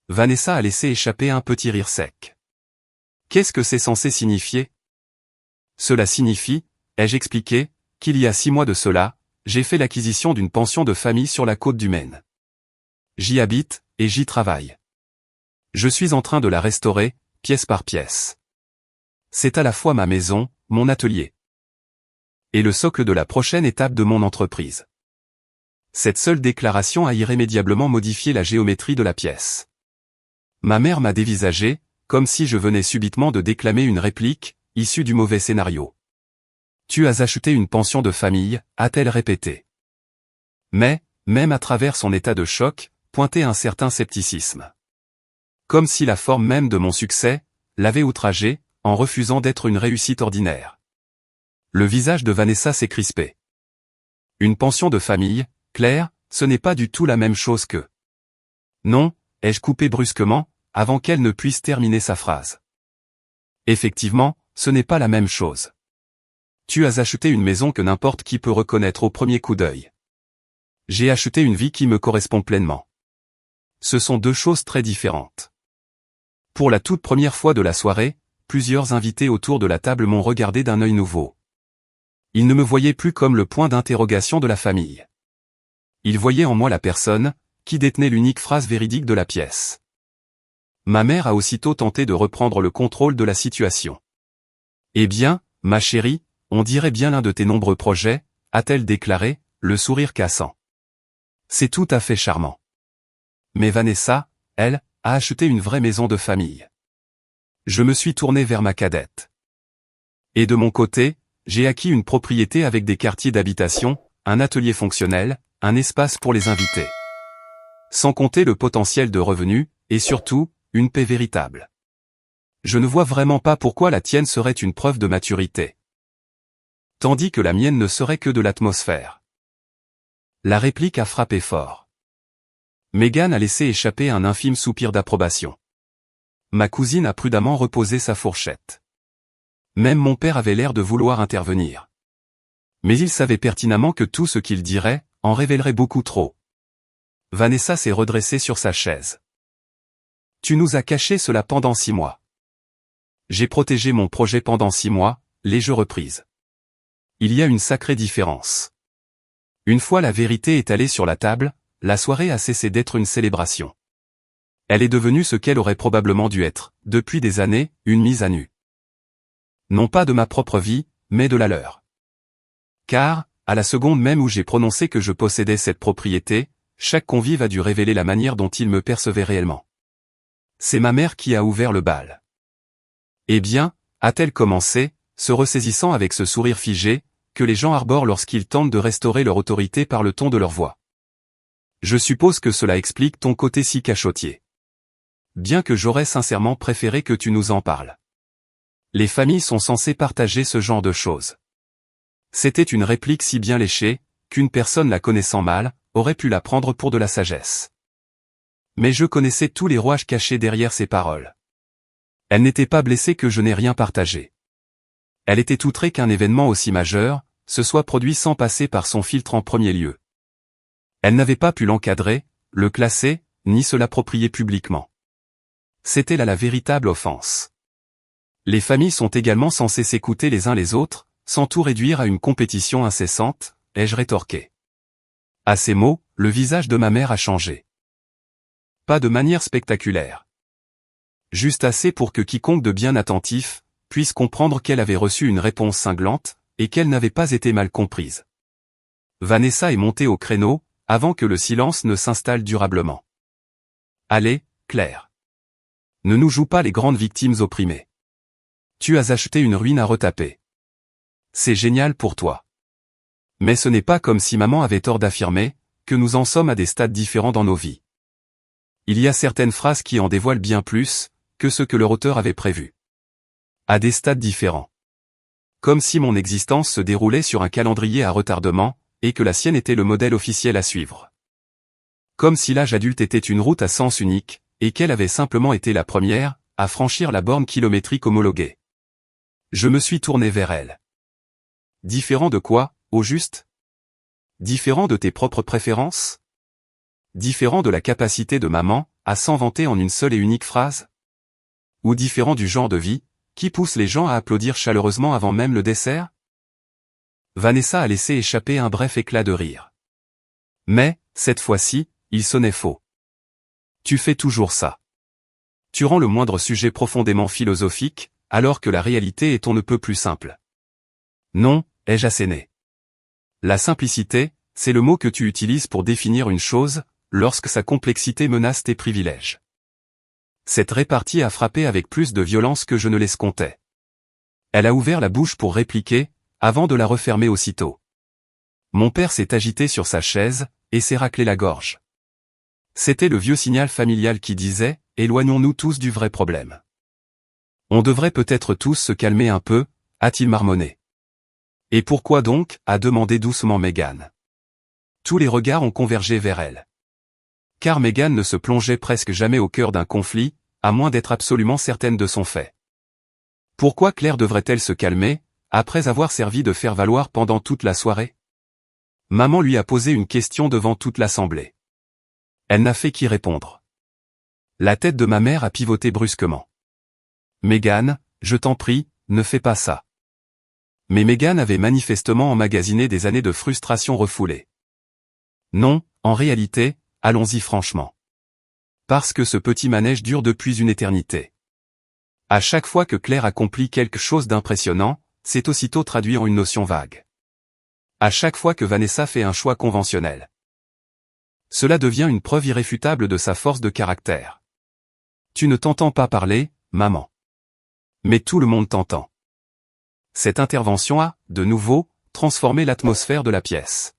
Vanessa a laissé échapper un petit rire sec. Qu'est-ce que c'est censé signifier? Cela signifie, ai-je expliqué, qu'il y a 6 mois de cela, j'ai fait l'acquisition d'une pension de famille sur la côte du Maine. J'y habite, et j'y travaille. Je suis en train de la restaurer, pièce par pièce. C'est à la fois ma maison, mon atelier. Et le socle de la prochaine étape de mon entreprise. Cette seule déclaration a irrémédiablement modifié la géométrie de la pièce. Ma mère m'a dévisagé, comme si je venais subitement de déclamer une réplique, issue du mauvais scénario. Tu as acheté une pension de famille, a-t-elle répété. Mais, même à travers son état de choc, pointait un certain scepticisme. Comme si la forme même de mon succès, l'avait outragé, en refusant d'être une réussite ordinaire. Le visage de Vanessa s'est crispé. Une pension de famille, Claire, ce n'est pas du tout la même chose que... Non, ai-je coupé brusquement, avant qu'elle ne puisse terminer sa phrase. Effectivement, ce n'est pas la même chose. Tu as acheté une maison que n'importe qui peut reconnaître au premier coup d'œil. J'ai acheté une vie qui me correspond pleinement. Ce sont deux choses très différentes. Pour la toute première fois de la soirée, plusieurs invités autour de la table m'ont regardé d'un œil nouveau. Ils ne me voyaient plus comme le point d'interrogation de la famille. Ils voyaient en moi la personne, qui détenait l'unique phrase véridique de la pièce. Ma mère a aussitôt tenté de reprendre le contrôle de la situation. Eh bien, ma chérie, on dirait bien l'un de tes nombreux projets, a-t-elle déclaré, le sourire cassant. C'est tout à fait charmant. Mais Vanessa, elle, a acheté une vraie maison de famille. Je me suis tourné vers ma cadette. Et de mon côté, j'ai acquis une propriété avec des quartiers d'habitation, un atelier fonctionnel, un espace pour les invités. Sans compter le potentiel de revenus, et surtout, une paix véritable. Je ne vois vraiment pas pourquoi la tienne serait une preuve de maturité. Tandis que la mienne ne serait que de l'atmosphère. La réplique a frappé fort. Mégane a laissé échapper un infime soupir d'approbation. Ma cousine a prudemment reposé sa fourchette. Même mon père avait l'air de vouloir intervenir. Mais il savait pertinemment que tout ce qu'il dirait en révélerait beaucoup trop. Vanessa s'est redressée sur sa chaise. Tu nous as caché cela pendant 6 mois. J'ai protégé mon projet pendant 6 mois, les jeux reprises. Il y a une sacrée différence. Une fois la vérité étalée sur la table, la soirée a cessé d'être une célébration. Elle est devenue ce qu'elle aurait probablement dû être, depuis des années, une mise à nu. Non pas de ma propre vie, mais de la leur. Car, à la seconde même où j'ai prononcé que je possédais cette propriété, chaque convive a dû révéler la manière dont il me percevait réellement. C'est ma mère qui a ouvert le bal. Eh bien, a-t-elle commencé, se ressaisissant avec ce sourire figé, que les gens arborent lorsqu'ils tentent de restaurer leur autorité par le ton de leur voix. Je suppose que cela explique ton côté si cachotier. Bien que j'aurais sincèrement préféré que tu nous en parles. Les familles sont censées partager ce genre de choses. C'était une réplique si bien léchée, qu'une personne la connaissant mal, aurait pu la prendre pour de la sagesse. Mais je connaissais tous les rouages cachés derrière ces paroles. Elle n'était pas blessée que je n'ai rien partagé. Elle était outrée qu'un événement aussi majeur se soit produit sans passer par son filtre en premier lieu. Elle n'avait pas pu l'encadrer, le classer, ni se l'approprier publiquement. C'était là la véritable offense. Les familles sont également censées s'écouter les uns les autres, sans tout réduire à une compétition incessante, ai-je rétorqué. À ces mots, le visage de ma mère a changé. Pas de manière spectaculaire. Juste assez pour que quiconque de bien attentif puisse comprendre qu'elle avait reçu une réponse cinglante, et qu'elle n'avait pas été mal comprise. Vanessa est montée au créneau, avant que le silence ne s'installe durablement. Allez, Claire. Ne nous joue pas les grandes victimes opprimées. Tu as acheté une ruine à retaper. C'est génial pour toi. Mais ce n'est pas comme si maman avait tort d'affirmer que nous en sommes à des stades différents dans nos vies. Il y a certaines phrases qui en dévoilent bien plus que ce que leur auteur avait prévu. À des stades différents. Comme si mon existence se déroulait sur un calendrier à retardement, et que la sienne était le modèle officiel à suivre. Comme si l'âge adulte était une route à sens unique, et qu'elle avait simplement été la première à franchir la borne kilométrique homologuée. Je me suis tourné vers elle. Différent de quoi, au juste? Différent de tes propres préférences? Différent de la capacité de maman à s'en vanter en une seule et unique phrase? Ou différent du genre de vie qui pousse les gens à applaudir chaleureusement avant même le dessert? Vanessa a laissé échapper un bref éclat de rire. Mais, cette fois-ci, il sonnait faux. Tu fais toujours ça. Tu rends le moindre sujet profondément philosophique, alors que la réalité est on ne peut plus simple. Non, ai-je asséné. La simplicité, c'est le mot que tu utilises pour définir une chose, lorsque sa complexité menace tes privilèges. Cette répartie a frappé avec plus de violence que je ne l'escomptais. Elle a ouvert la bouche pour répliquer, avant de la refermer aussitôt. Mon père s'est agité sur sa chaise, et s'est raclé la gorge. C'était le vieux signal familial qui disait, éloignons-nous tous du vrai problème. On devrait peut-être tous se calmer un peu, a-t-il marmonné. Et pourquoi donc, a demandé doucement Mégane. Tous les regards ont convergé vers elle. Car Mégane ne se plongeait presque jamais au cœur d'un conflit, à moins d'être absolument certaine de son fait. Pourquoi Claire devrait-elle se calmer, après avoir servi de faire valoir pendant toute la soirée? Maman lui a posé une question devant toute l'assemblée. Elle n'a fait qu'y répondre. La tête de ma mère a pivoté brusquement. Mégane, je t'en prie, ne fais pas ça. Mais Mégane avait manifestement emmagasiné des années de frustration refoulée. Non, en réalité, allons-y franchement. Parce que ce petit manège dure depuis une éternité. À chaque fois que Claire accomplit quelque chose d'impressionnant, c'est aussitôt traduit en une notion vague. À chaque fois que Vanessa fait un choix conventionnel. Cela devient une preuve irréfutable de sa force de caractère. Tu ne t'entends pas parler, maman. Mais tout le monde t'entend. Cette intervention a, de nouveau, transformé l'atmosphère de la pièce.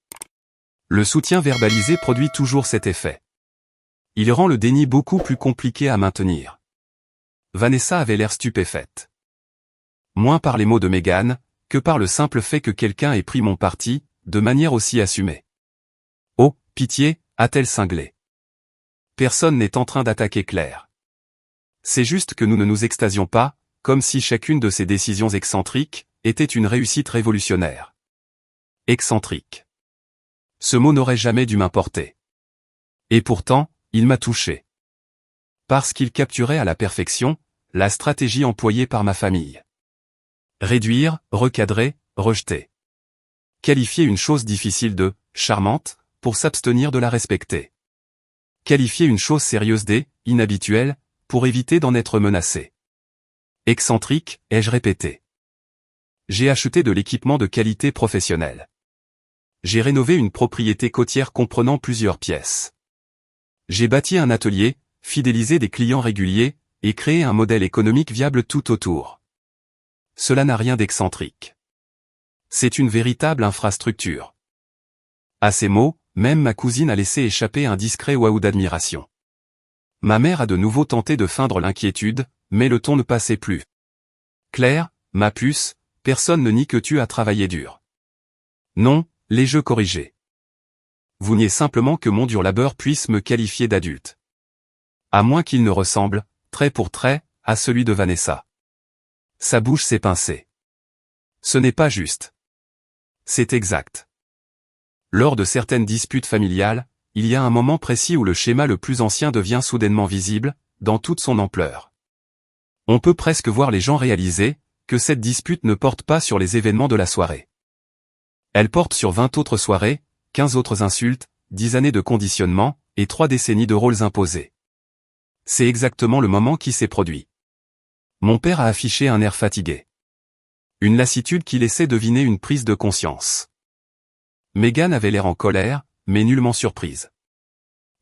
Le soutien verbalisé produit toujours cet effet. Il rend le déni beaucoup plus compliqué à maintenir. Vanessa avait l'air stupéfaite. Moins par les mots de Megan, que par le simple fait que quelqu'un ait pris mon parti, de manière aussi assumée. Oh, pitié, a-t-elle cinglé. Personne n'est en train d'attaquer Claire. C'est juste que nous ne nous extasions pas, comme si chacune de ces décisions excentriques était une réussite révolutionnaire. Excentrique. Ce mot n'aurait jamais dû m'importer. Et pourtant, il m'a touché. Parce qu'il capturait à la perfection la stratégie employée par ma famille. Réduire, recadrer, rejeter. Qualifier une chose difficile de « charmante » pour s'abstenir de la respecter. Qualifier une chose sérieuse d'« inhabituelle » pour éviter d'en être menacé. Excentrique, ai-je répété. J'ai acheté de l'équipement de qualité professionnelle. J'ai rénové une propriété côtière comprenant plusieurs pièces. J'ai bâti un atelier, fidélisé des clients réguliers, et créé un modèle économique viable tout autour. Cela n'a rien d'excentrique. C'est une véritable infrastructure. À ces mots, même ma cousine a laissé échapper un discret waouh d'admiration. Ma mère a de nouveau tenté de feindre l'inquiétude, mais le ton ne passait plus. Claire, ma puce, personne ne nie que tu as travaillé dur. Non, l'ai-je corrigé. Vous niez simplement que mon dur labeur puisse me qualifier d'adulte. À moins qu'il ne ressemble, trait pour trait, à celui de Vanessa. Sa bouche s'est pincée. Ce n'est pas juste. C'est exact. Lors de certaines disputes familiales, il y a un moment précis où le schéma le plus ancien devient soudainement visible, dans toute son ampleur. On peut presque voir les gens réaliser que cette dispute ne porte pas sur les événements de la soirée. Elle porte sur 20 autres soirées, 15 autres insultes, 10 années de conditionnement, et 3 décennies de rôles imposés. C'est exactement le moment qui s'est produit. Mon père a affiché un air fatigué. Une lassitude qui laissait deviner une prise de conscience. Megan avait l'air en colère, mais nullement surprise.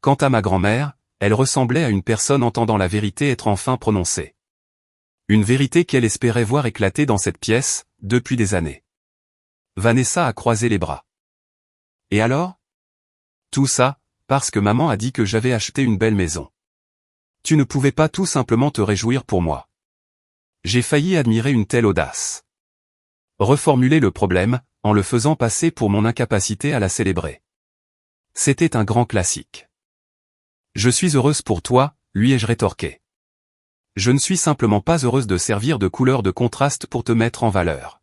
Quant à ma grand-mère, elle ressemblait à une personne entendant la vérité être enfin prononcée. Une vérité qu'elle espérait voir éclater dans cette pièce, depuis des années. Vanessa a croisé les bras. Et alors? Tout ça, parce que maman a dit que j'avais acheté une belle maison. Tu ne pouvais pas tout simplement te réjouir pour moi. J'ai failli admirer une telle audace. Reformuler le problème, en le faisant passer pour mon incapacité à la célébrer. C'était un grand classique. Je suis heureuse pour toi, lui ai-je rétorqué. Je ne suis simplement pas heureuse de servir de couleur de contraste pour te mettre en valeur.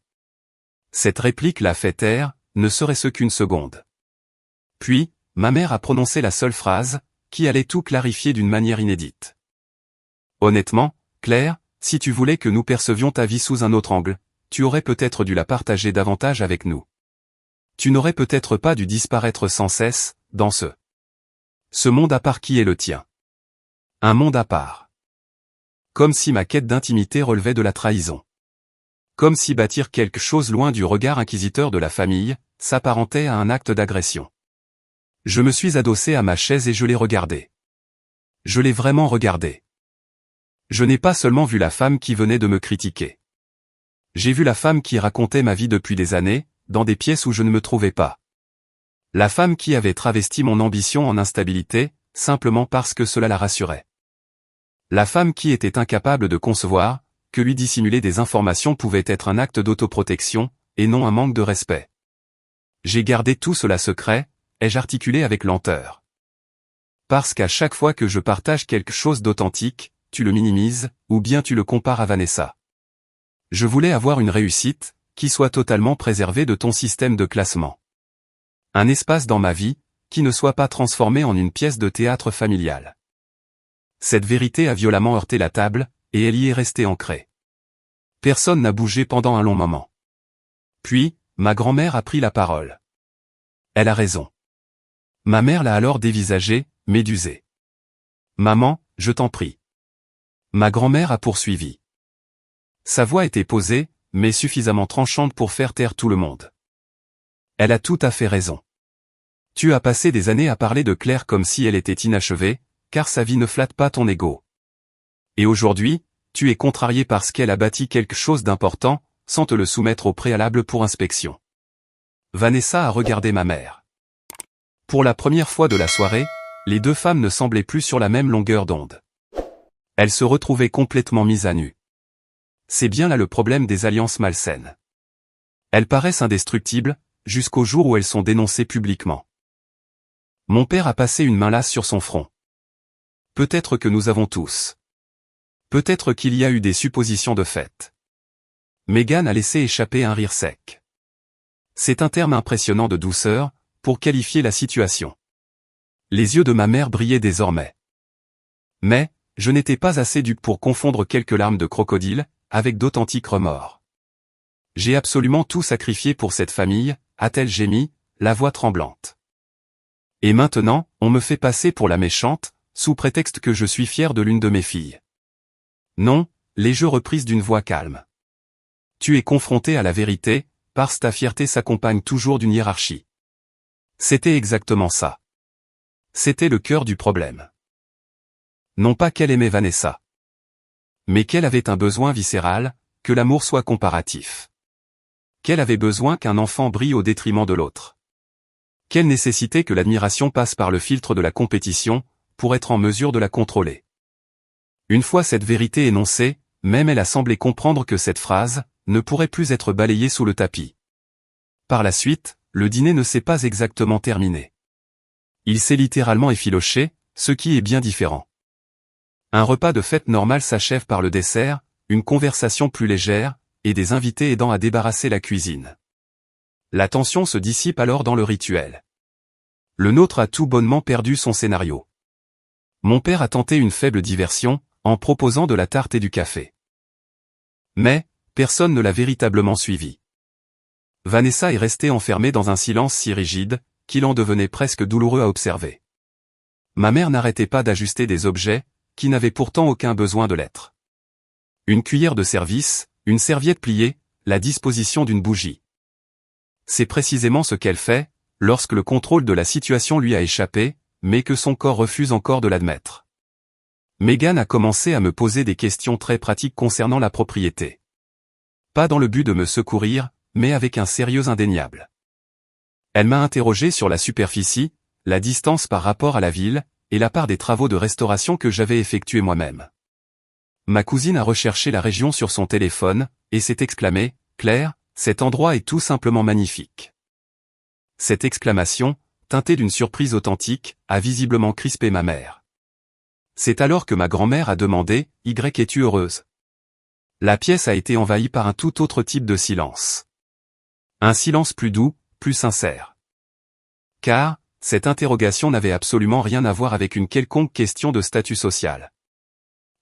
Cette réplique l'a fait taire, ne serait-ce qu'une seconde. Puis, ma mère a prononcé la seule phrase, qui allait tout clarifier d'une manière inédite. Honnêtement, Claire, si tu voulais que nous percevions ta vie sous un autre angle, tu aurais peut-être dû la partager davantage avec nous. Tu n'aurais peut-être pas dû disparaître sans cesse, dans ce monde à part qui est le tien. Un monde à part. Comme si ma quête d'intimité relevait de la trahison. Comme si bâtir quelque chose loin du regard inquisiteur de la famille, s'apparentait à un acte d'agression. Je me suis adossé à ma chaise et je l'ai regardé. Je l'ai vraiment regardé. Je n'ai pas seulement vu la femme qui venait de me critiquer. J'ai vu la femme qui racontait ma vie depuis des années, dans des pièces où je ne me trouvais pas. La femme qui avait travesti mon ambition en instabilité, simplement parce que cela la rassurait. La femme qui était incapable de concevoir que lui dissimuler des informations pouvait être un acte d'autoprotection, et non un manque de respect. J'ai gardé tout cela secret, ai-je articulé avec lenteur. Parce qu'à chaque fois que je partage quelque chose d'authentique, tu le minimises, ou bien tu le compares à Vanessa. Je voulais avoir une réussite, qui soit totalement préservée de ton système de classement. Un espace dans ma vie, qui ne soit pas transformé en une pièce de théâtre familiale. Cette vérité a violemment heurté la table, et elle y est restée ancrée. Personne n'a bougé pendant un long moment. Puis, ma grand-mère a pris la parole. Elle a raison. Ma mère l'a alors dévisagée, médusée. Maman, je t'en prie. Ma grand-mère a poursuivi. Sa voix était posée, mais suffisamment tranchante pour faire taire tout le monde. Elle a tout à fait raison. Tu as passé des années à parler de Claire comme si elle était inachevée, car sa vie ne flatte pas ton ego. Et aujourd'hui, tu es contrarié parce qu'elle a bâti quelque chose d'important, sans te le soumettre au préalable pour inspection. Vanessa a regardé ma mère. Pour la première fois de la soirée, les deux femmes ne semblaient plus sur la même longueur d'onde. Elles se retrouvaient complètement mises à nu. C'est bien là le problème des alliances malsaines. Elles paraissent indestructibles, jusqu'au jour où elles sont dénoncées publiquement. Mon père a passé une main lasse sur son front. Peut-être que nous avons tous. Peut-être qu'il y a eu des suppositions de fait. Meghan a laissé échapper un rire sec. C'est un terme impressionnant de douceur, pour qualifier la situation. Les yeux de ma mère brillaient désormais. Mais, je n'étais pas assez dupe pour confondre quelques larmes de crocodile, avec d'authentiques remords. J'ai absolument tout sacrifié pour cette famille, a-t-elle gémi, la voix tremblante. Et maintenant, on me fait passer pour la méchante, sous prétexte que je suis fier de l'une de mes filles. Non, les jeux reprises d'une voix calme. Tu es confronté à la vérité, parce ta fierté s'accompagne toujours d'une hiérarchie. C'était exactement ça. C'était le cœur du problème. Non pas qu'elle aimait Vanessa. Mais qu'elle avait un besoin viscéral, que l'amour soit comparatif. Qu'elle avait besoin qu'un enfant brille au détriment de l'autre. Qu'elle nécessitait que l'admiration passe par le filtre de la compétition, pour être en mesure de la contrôler. Une fois cette vérité énoncée, même elle a semblé comprendre que cette phrase ne pourrait plus être balayée sous le tapis. Par la suite, le dîner ne s'est pas exactement terminé. Il s'est littéralement effiloché, ce qui est bien différent. Un repas de fête normal s'achève par le dessert, une conversation plus légère, et des invités aidant à débarrasser la cuisine. La tension se dissipe alors dans le rituel. Le nôtre a tout bonnement perdu son scénario. Mon père a tenté une faible diversion, en proposant de la tarte et du café. Mais, personne ne l'a véritablement suivi. Vanessa est restée enfermée dans un silence si rigide, qu'il en devenait presque douloureux à observer. Ma mère n'arrêtait pas d'ajuster des objets, qui n'avaient pourtant aucun besoin de l'être. Une cuillère de service, une serviette pliée, la disposition d'une bougie. C'est précisément ce qu'elle fait, lorsque le contrôle de la situation lui a échappé, mais que son corps refuse encore de l'admettre. Meghan a commencé à me poser des questions très pratiques concernant la propriété. Pas dans le but de me secourir, mais avec un sérieux indéniable. Elle m'a interrogé sur la superficie, la distance par rapport à la ville, et la part des travaux de restauration que j'avais effectués moi-même. Ma cousine a recherché la région sur son téléphone, et s'est exclamée, « Claire, cet endroit est tout simplement magnifique. » Cette exclamation, teintée d'une surprise authentique, a visiblement crispé ma mère. C'est alors que ma grand-mère a demandé, « Y es-tu heureuse ?» La pièce a été envahie par un tout autre type de silence. Un silence plus doux, plus sincère. Car, cette interrogation n'avait absolument rien à voir avec une quelconque question de statut social.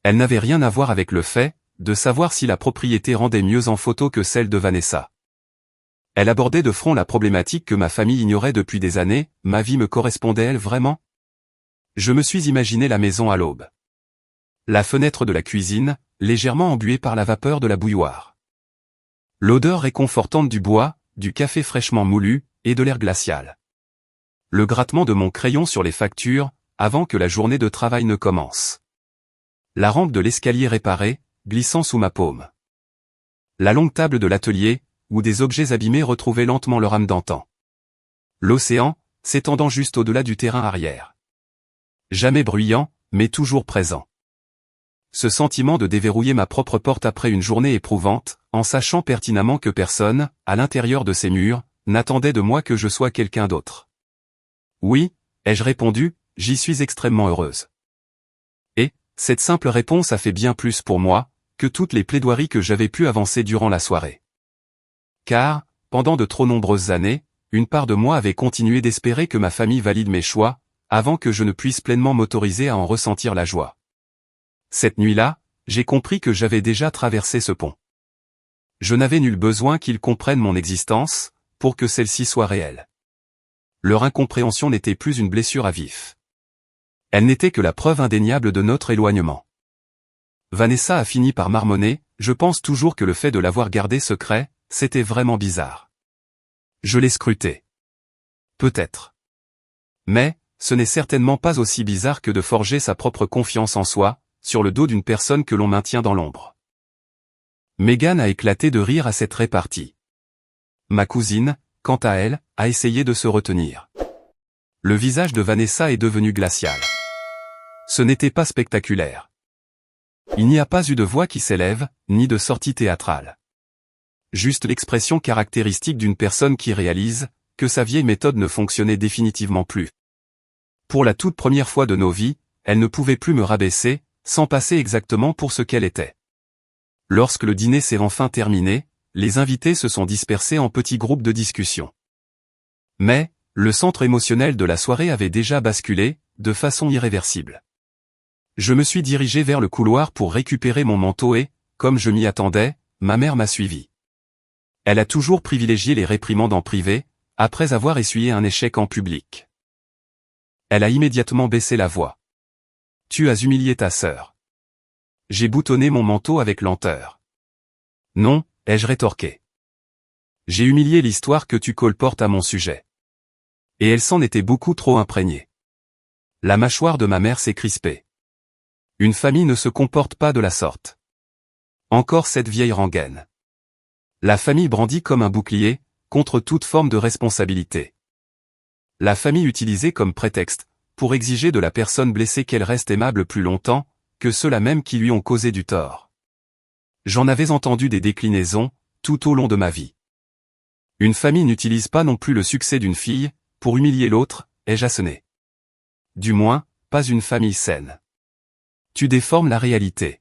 Elle n'avait rien à voir avec le fait de savoir si la propriété rendait mieux en photo que celle de Vanessa. Elle abordait de front la problématique que ma famille ignorait depuis des années, ma vie me correspondait-elle vraiment ? Je me suis imaginé la maison à l'aube. La fenêtre de la cuisine, légèrement embuée par la vapeur de la bouilloire. L'odeur réconfortante du bois, du café fraîchement moulu, et de l'air glacial. Le grattement de mon crayon sur les factures, avant que la journée de travail ne commence. La rampe de l'escalier réparée, glissant sous ma paume. La longue table de l'atelier, où des objets abîmés retrouvaient lentement leur âme d'antan. L'océan, s'étendant juste au-delà du terrain arrière. Jamais bruyant, mais toujours présent. Ce sentiment de déverrouiller ma propre porte après une journée éprouvante, en sachant pertinemment que personne, à l'intérieur de ces murs, n'attendait de moi que je sois quelqu'un d'autre. Oui, ai-je répondu, j'y suis extrêmement heureuse. Et, cette simple réponse a fait bien plus pour moi, que toutes les plaidoiries que j'avais pu avancer durant la soirée. Car, pendant de trop nombreuses années, une part de moi avait continué d'espérer que ma famille valide mes choix, avant que je ne puisse pleinement m'autoriser à en ressentir la joie. Cette nuit-là, j'ai compris que j'avais déjà traversé ce pont. Je n'avais nul besoin qu'ils comprennent mon existence, pour que celle-ci soit réelle. Leur incompréhension n'était plus une blessure à vif. Elle n'était que la preuve indéniable de notre éloignement. Vanessa a fini par marmonner, je pense toujours que le fait de l'avoir gardé secret, c'était vraiment bizarre. Je l'ai scruté. Peut-être. Mais, ce n'est certainement pas aussi bizarre que de forger sa propre confiance en soi, sur le dos d'une personne que l'on maintient dans l'ombre. Meghan a éclaté de rire à cette répartie. Ma cousine, quant à elle, a essayé de se retenir. Le visage de Vanessa est devenu glacial. Ce n'était pas spectaculaire. Il n'y a pas eu de voix qui s'élève, ni de sortie théâtrale. Juste l'expression caractéristique d'une personne qui réalise que sa vieille méthode ne fonctionnait définitivement plus. Pour la toute première fois de nos vies, elle ne pouvait plus me rabaisser, sans passer exactement pour ce qu'elle était. Lorsque le dîner s'est enfin terminé, les invités se sont dispersés en petits groupes de discussion. Mais, le centre émotionnel de la soirée avait déjà basculé, de façon irréversible. Je me suis dirigé vers le couloir pour récupérer mon manteau et, comme je m'y attendais, ma mère m'a suivi. Elle a toujours privilégié les réprimandes en privé, après avoir essuyé un échec en public. Elle a immédiatement baissé la voix. « Tu as humilié ta sœur. » J'ai boutonné mon manteau avec lenteur. « Non, ai-je rétorqué. J'ai humilié l'histoire que tu colportes à mon sujet. » Et elle s'en était beaucoup trop imprégnée. La mâchoire de ma mère s'est crispée. Une famille ne se comporte pas de la sorte. Encore cette vieille rengaine. La famille brandit comme un bouclier, contre toute forme de responsabilité. La famille utilisée comme prétexte, pour exiger de la personne blessée qu'elle reste aimable plus longtemps, que ceux-là même qui lui ont causé du tort. J'en avais entendu des déclinaisons, tout au long de ma vie. Une famille n'utilise pas non plus le succès d'une fille, pour humilier l'autre, ai-je asséné. Du moins, pas une famille saine. Tu déformes la réalité.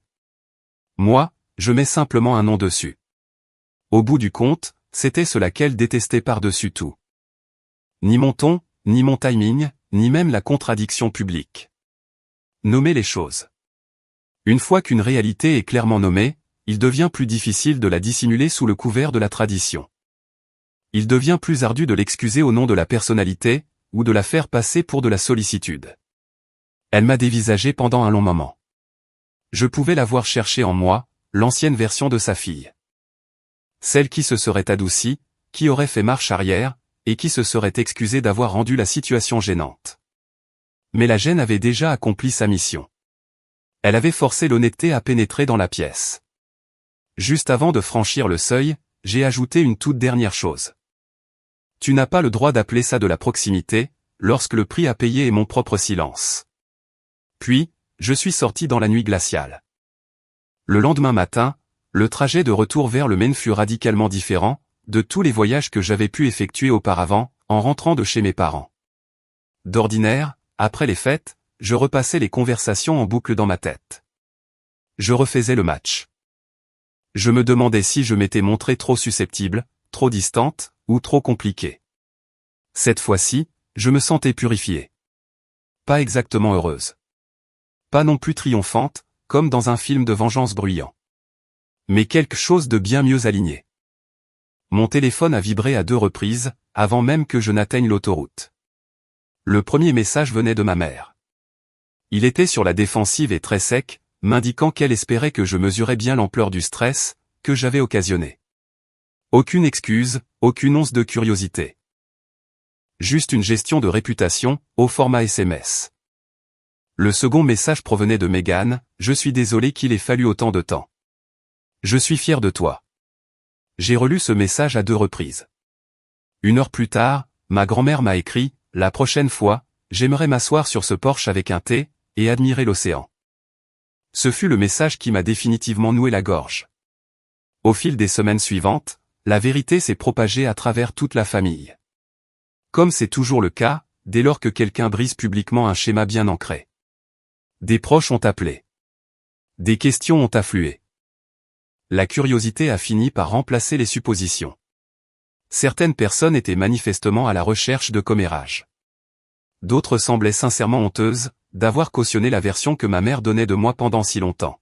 Moi, je mets simplement un nom dessus. Au bout du compte, c'était cela qu'elle détestait par-dessus tout. Ni mon ton, ni mon timing, ni même la contradiction publique. Nommer les choses. Une fois qu'une réalité est clairement nommée, il devient plus difficile de la dissimuler sous le couvert de la tradition. Il devient plus ardu de l'excuser au nom de la personnalité, ou de la faire passer pour de la sollicitude. Elle m'a dévisagé pendant un long moment. Je pouvais la voir chercher en moi, l'ancienne version de sa fille. Celle qui se serait adoucie, qui aurait fait marche arrière, et qui se serait excusée d'avoir rendu la situation gênante. Mais la gêne avait déjà accompli sa mission. Elle avait forcé l'honnêteté à pénétrer dans la pièce. Juste avant de franchir le seuil, j'ai ajouté une toute dernière chose. Tu n'as pas le droit d'appeler ça de la proximité, lorsque le prix à payer est mon propre silence. Puis, je suis sorti dans la nuit glaciale. Le lendemain matin, le trajet de retour vers le Maine fut radicalement différent de tous les voyages que j'avais pu effectuer auparavant, en rentrant de chez mes parents. D'ordinaire, après les fêtes, je repassais les conversations en boucle dans ma tête. Je refaisais le match. Je me demandais si je m'étais montré trop susceptible, trop distante, ou trop compliquée. Cette fois-ci, je me sentais purifiée. Pas exactement heureuse. Pas non plus triomphante, comme dans un film de vengeance bruyant. Mais quelque chose de bien mieux aligné. Mon téléphone a vibré à 2 reprises, avant même que je n'atteigne l'autoroute. Le premier message venait de ma mère. Il était sur la défensive et très sec, m'indiquant qu'elle espérait que je mesurais bien l'ampleur du stress que j'avais occasionné. Aucune excuse, aucune once de curiosité. Juste une gestion de réputation, au format SMS. Le second message provenait de Meghan, « Je suis désolé qu'il ait fallu autant de temps. Je suis fier de toi. » J'ai relu ce message à 2 reprises. 1 heure plus tard, ma grand-mère m'a écrit, « La prochaine fois, j'aimerais m'asseoir sur ce porche avec un thé, et admirer l'océan. » Ce fut le message qui m'a définitivement noué la gorge. Au fil des semaines suivantes, la vérité s'est propagée à travers toute la famille. Comme c'est toujours le cas, dès lors que quelqu'un brise publiquement un schéma bien ancré. Des proches ont appelé. Des questions ont afflué. La curiosité a fini par remplacer les suppositions. Certaines personnes étaient manifestement à la recherche de commérages. D'autres semblaient sincèrement honteuses d'avoir cautionné la version que ma mère donnait de moi pendant si longtemps.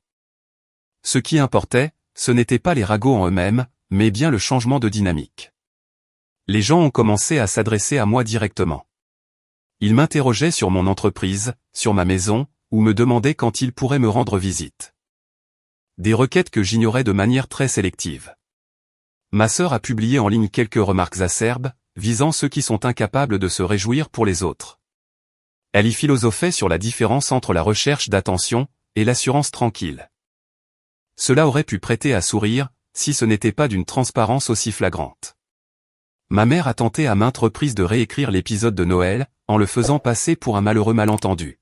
Ce qui importait, ce n'était pas les ragots en eux-mêmes, mais bien le changement de dynamique. Les gens ont commencé à s'adresser à moi directement. Ils m'interrogeaient sur mon entreprise, sur ma maison, ou me demandaient quand ils pourraient me rendre visite. Des requêtes que j'ignorais de manière très sélective. Ma sœur a publié en ligne quelques remarques acerbes, visant ceux qui sont incapables de se réjouir pour les autres. Elle y philosophait sur la différence entre la recherche d'attention et l'assurance tranquille. Cela aurait pu prêter à sourire, si ce n'était pas d'une transparence aussi flagrante. Ma mère a tenté à maintes reprises de réécrire l'épisode de Noël, en le faisant passer pour un malheureux malentendu.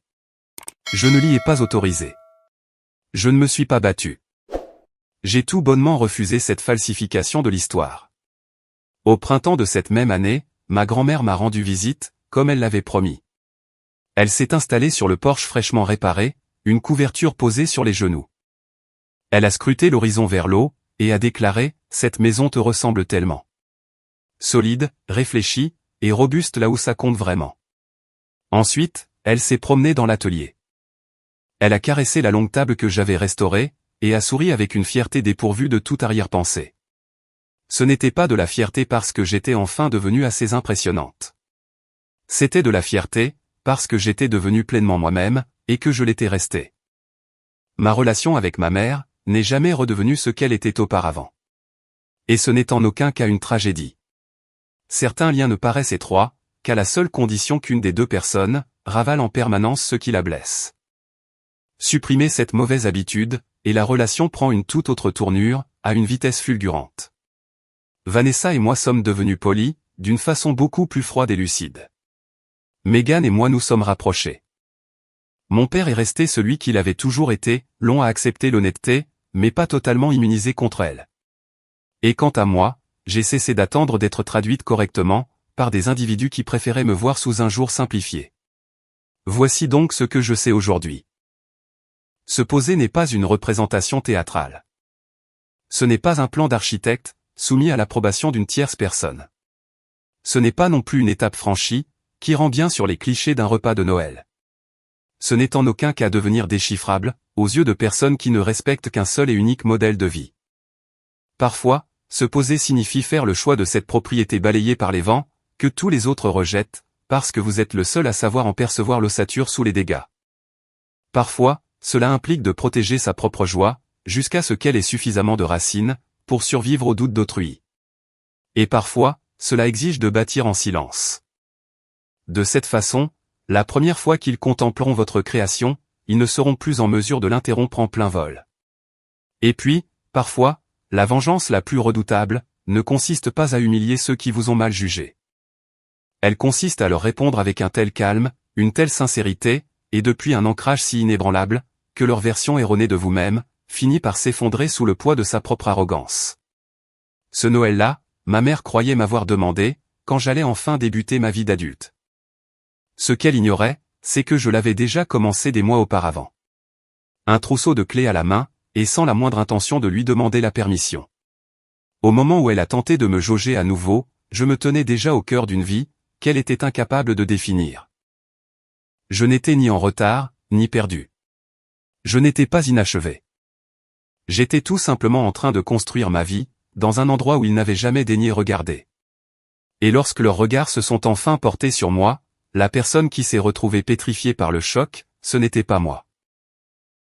Je ne l'y ai pas autorisé. Je ne me suis pas battu. J'ai tout bonnement refusé cette falsification de l'histoire. Au printemps de cette même année, ma grand-mère m'a rendu visite, comme elle l'avait promis. Elle s'est installée sur le porche fraîchement réparé, une couverture posée sur les genoux. Elle a scruté l'horizon vers l'eau, et a déclaré « Cette maison te ressemble tellement. Solide, réfléchie, et robuste là où ça compte vraiment. » Ensuite, elle s'est promenée dans l'atelier. Elle a caressé la longue table que j'avais restaurée, et a souri avec une fierté dépourvue de toute arrière-pensée. Ce n'était pas de la fierté parce que j'étais enfin devenue assez impressionnante. C'était de la fierté, parce que j'étais devenue pleinement moi-même, et que je l'étais resté. Ma relation avec ma mère n'est jamais redevenue ce qu'elle était auparavant. Et ce n'est en aucun cas une tragédie. Certains liens ne paraissent étroits, qu'à la seule condition qu'une des deux personnes ravale en permanence ce qui la blesse. Supprimez cette mauvaise habitude, et la relation prend une toute autre tournure, à une vitesse fulgurante. Vanessa et moi sommes devenus polis, d'une façon beaucoup plus froide et lucide. Megan et moi nous sommes rapprochés. Mon père est resté celui qu'il avait toujours été, long à accepter l'honnêteté, mais pas totalement immunisé contre elle. Et quant à moi, j'ai cessé d'attendre d'être traduite correctement, par des individus qui préféraient me voir sous un jour simplifié. Voici donc ce que je sais aujourd'hui. Se poser n'est pas une représentation théâtrale. Ce n'est pas un plan d'architecte, soumis à l'approbation d'une tierce personne. Ce n'est pas non plus une étape franchie, qui rend bien sur les clichés d'un repas de Noël. Ce n'est en aucun cas devenir déchiffrable, aux yeux de personnes qui ne respectent qu'un seul et unique modèle de vie. Parfois, se poser signifie faire le choix de cette propriété balayée par les vents, que tous les autres rejettent, parce que vous êtes le seul à savoir en percevoir l'ossature sous les dégâts. Parfois, cela implique de protéger sa propre joie, jusqu'à ce qu'elle ait suffisamment de racines, pour survivre aux doutes d'autrui. Et parfois, cela exige de bâtir en silence. De cette façon, la première fois qu'ils contempleront votre création, ils ne seront plus en mesure de l'interrompre en plein vol. Et puis, parfois, la vengeance la plus redoutable, ne consiste pas à humilier ceux qui vous ont mal jugé. Elle consiste à leur répondre avec un tel calme, une telle sincérité, et depuis un ancrage si inébranlable, que leur version erronée de vous-même, finit par s'effondrer sous le poids de sa propre arrogance. Ce Noël-là, ma mère croyait m'avoir demandé, quand j'allais enfin débuter ma vie d'adulte. Ce qu'elle ignorait, c'est que je l'avais déjà commencé des mois auparavant. Un trousseau de clés à la main, et sans la moindre intention de lui demander la permission. Au moment où elle a tenté de me jauger à nouveau, je me tenais déjà au cœur d'une vie, qu'elle était incapable de définir. Je n'étais ni en retard, ni perdu. Je n'étais pas inachevé. J'étais tout simplement en train de construire ma vie, dans un endroit où ils n'avaient jamais daigné regarder. Et lorsque leurs regards se sont enfin portés sur moi, la personne qui s'est retrouvée pétrifiée par le choc, ce n'était pas moi.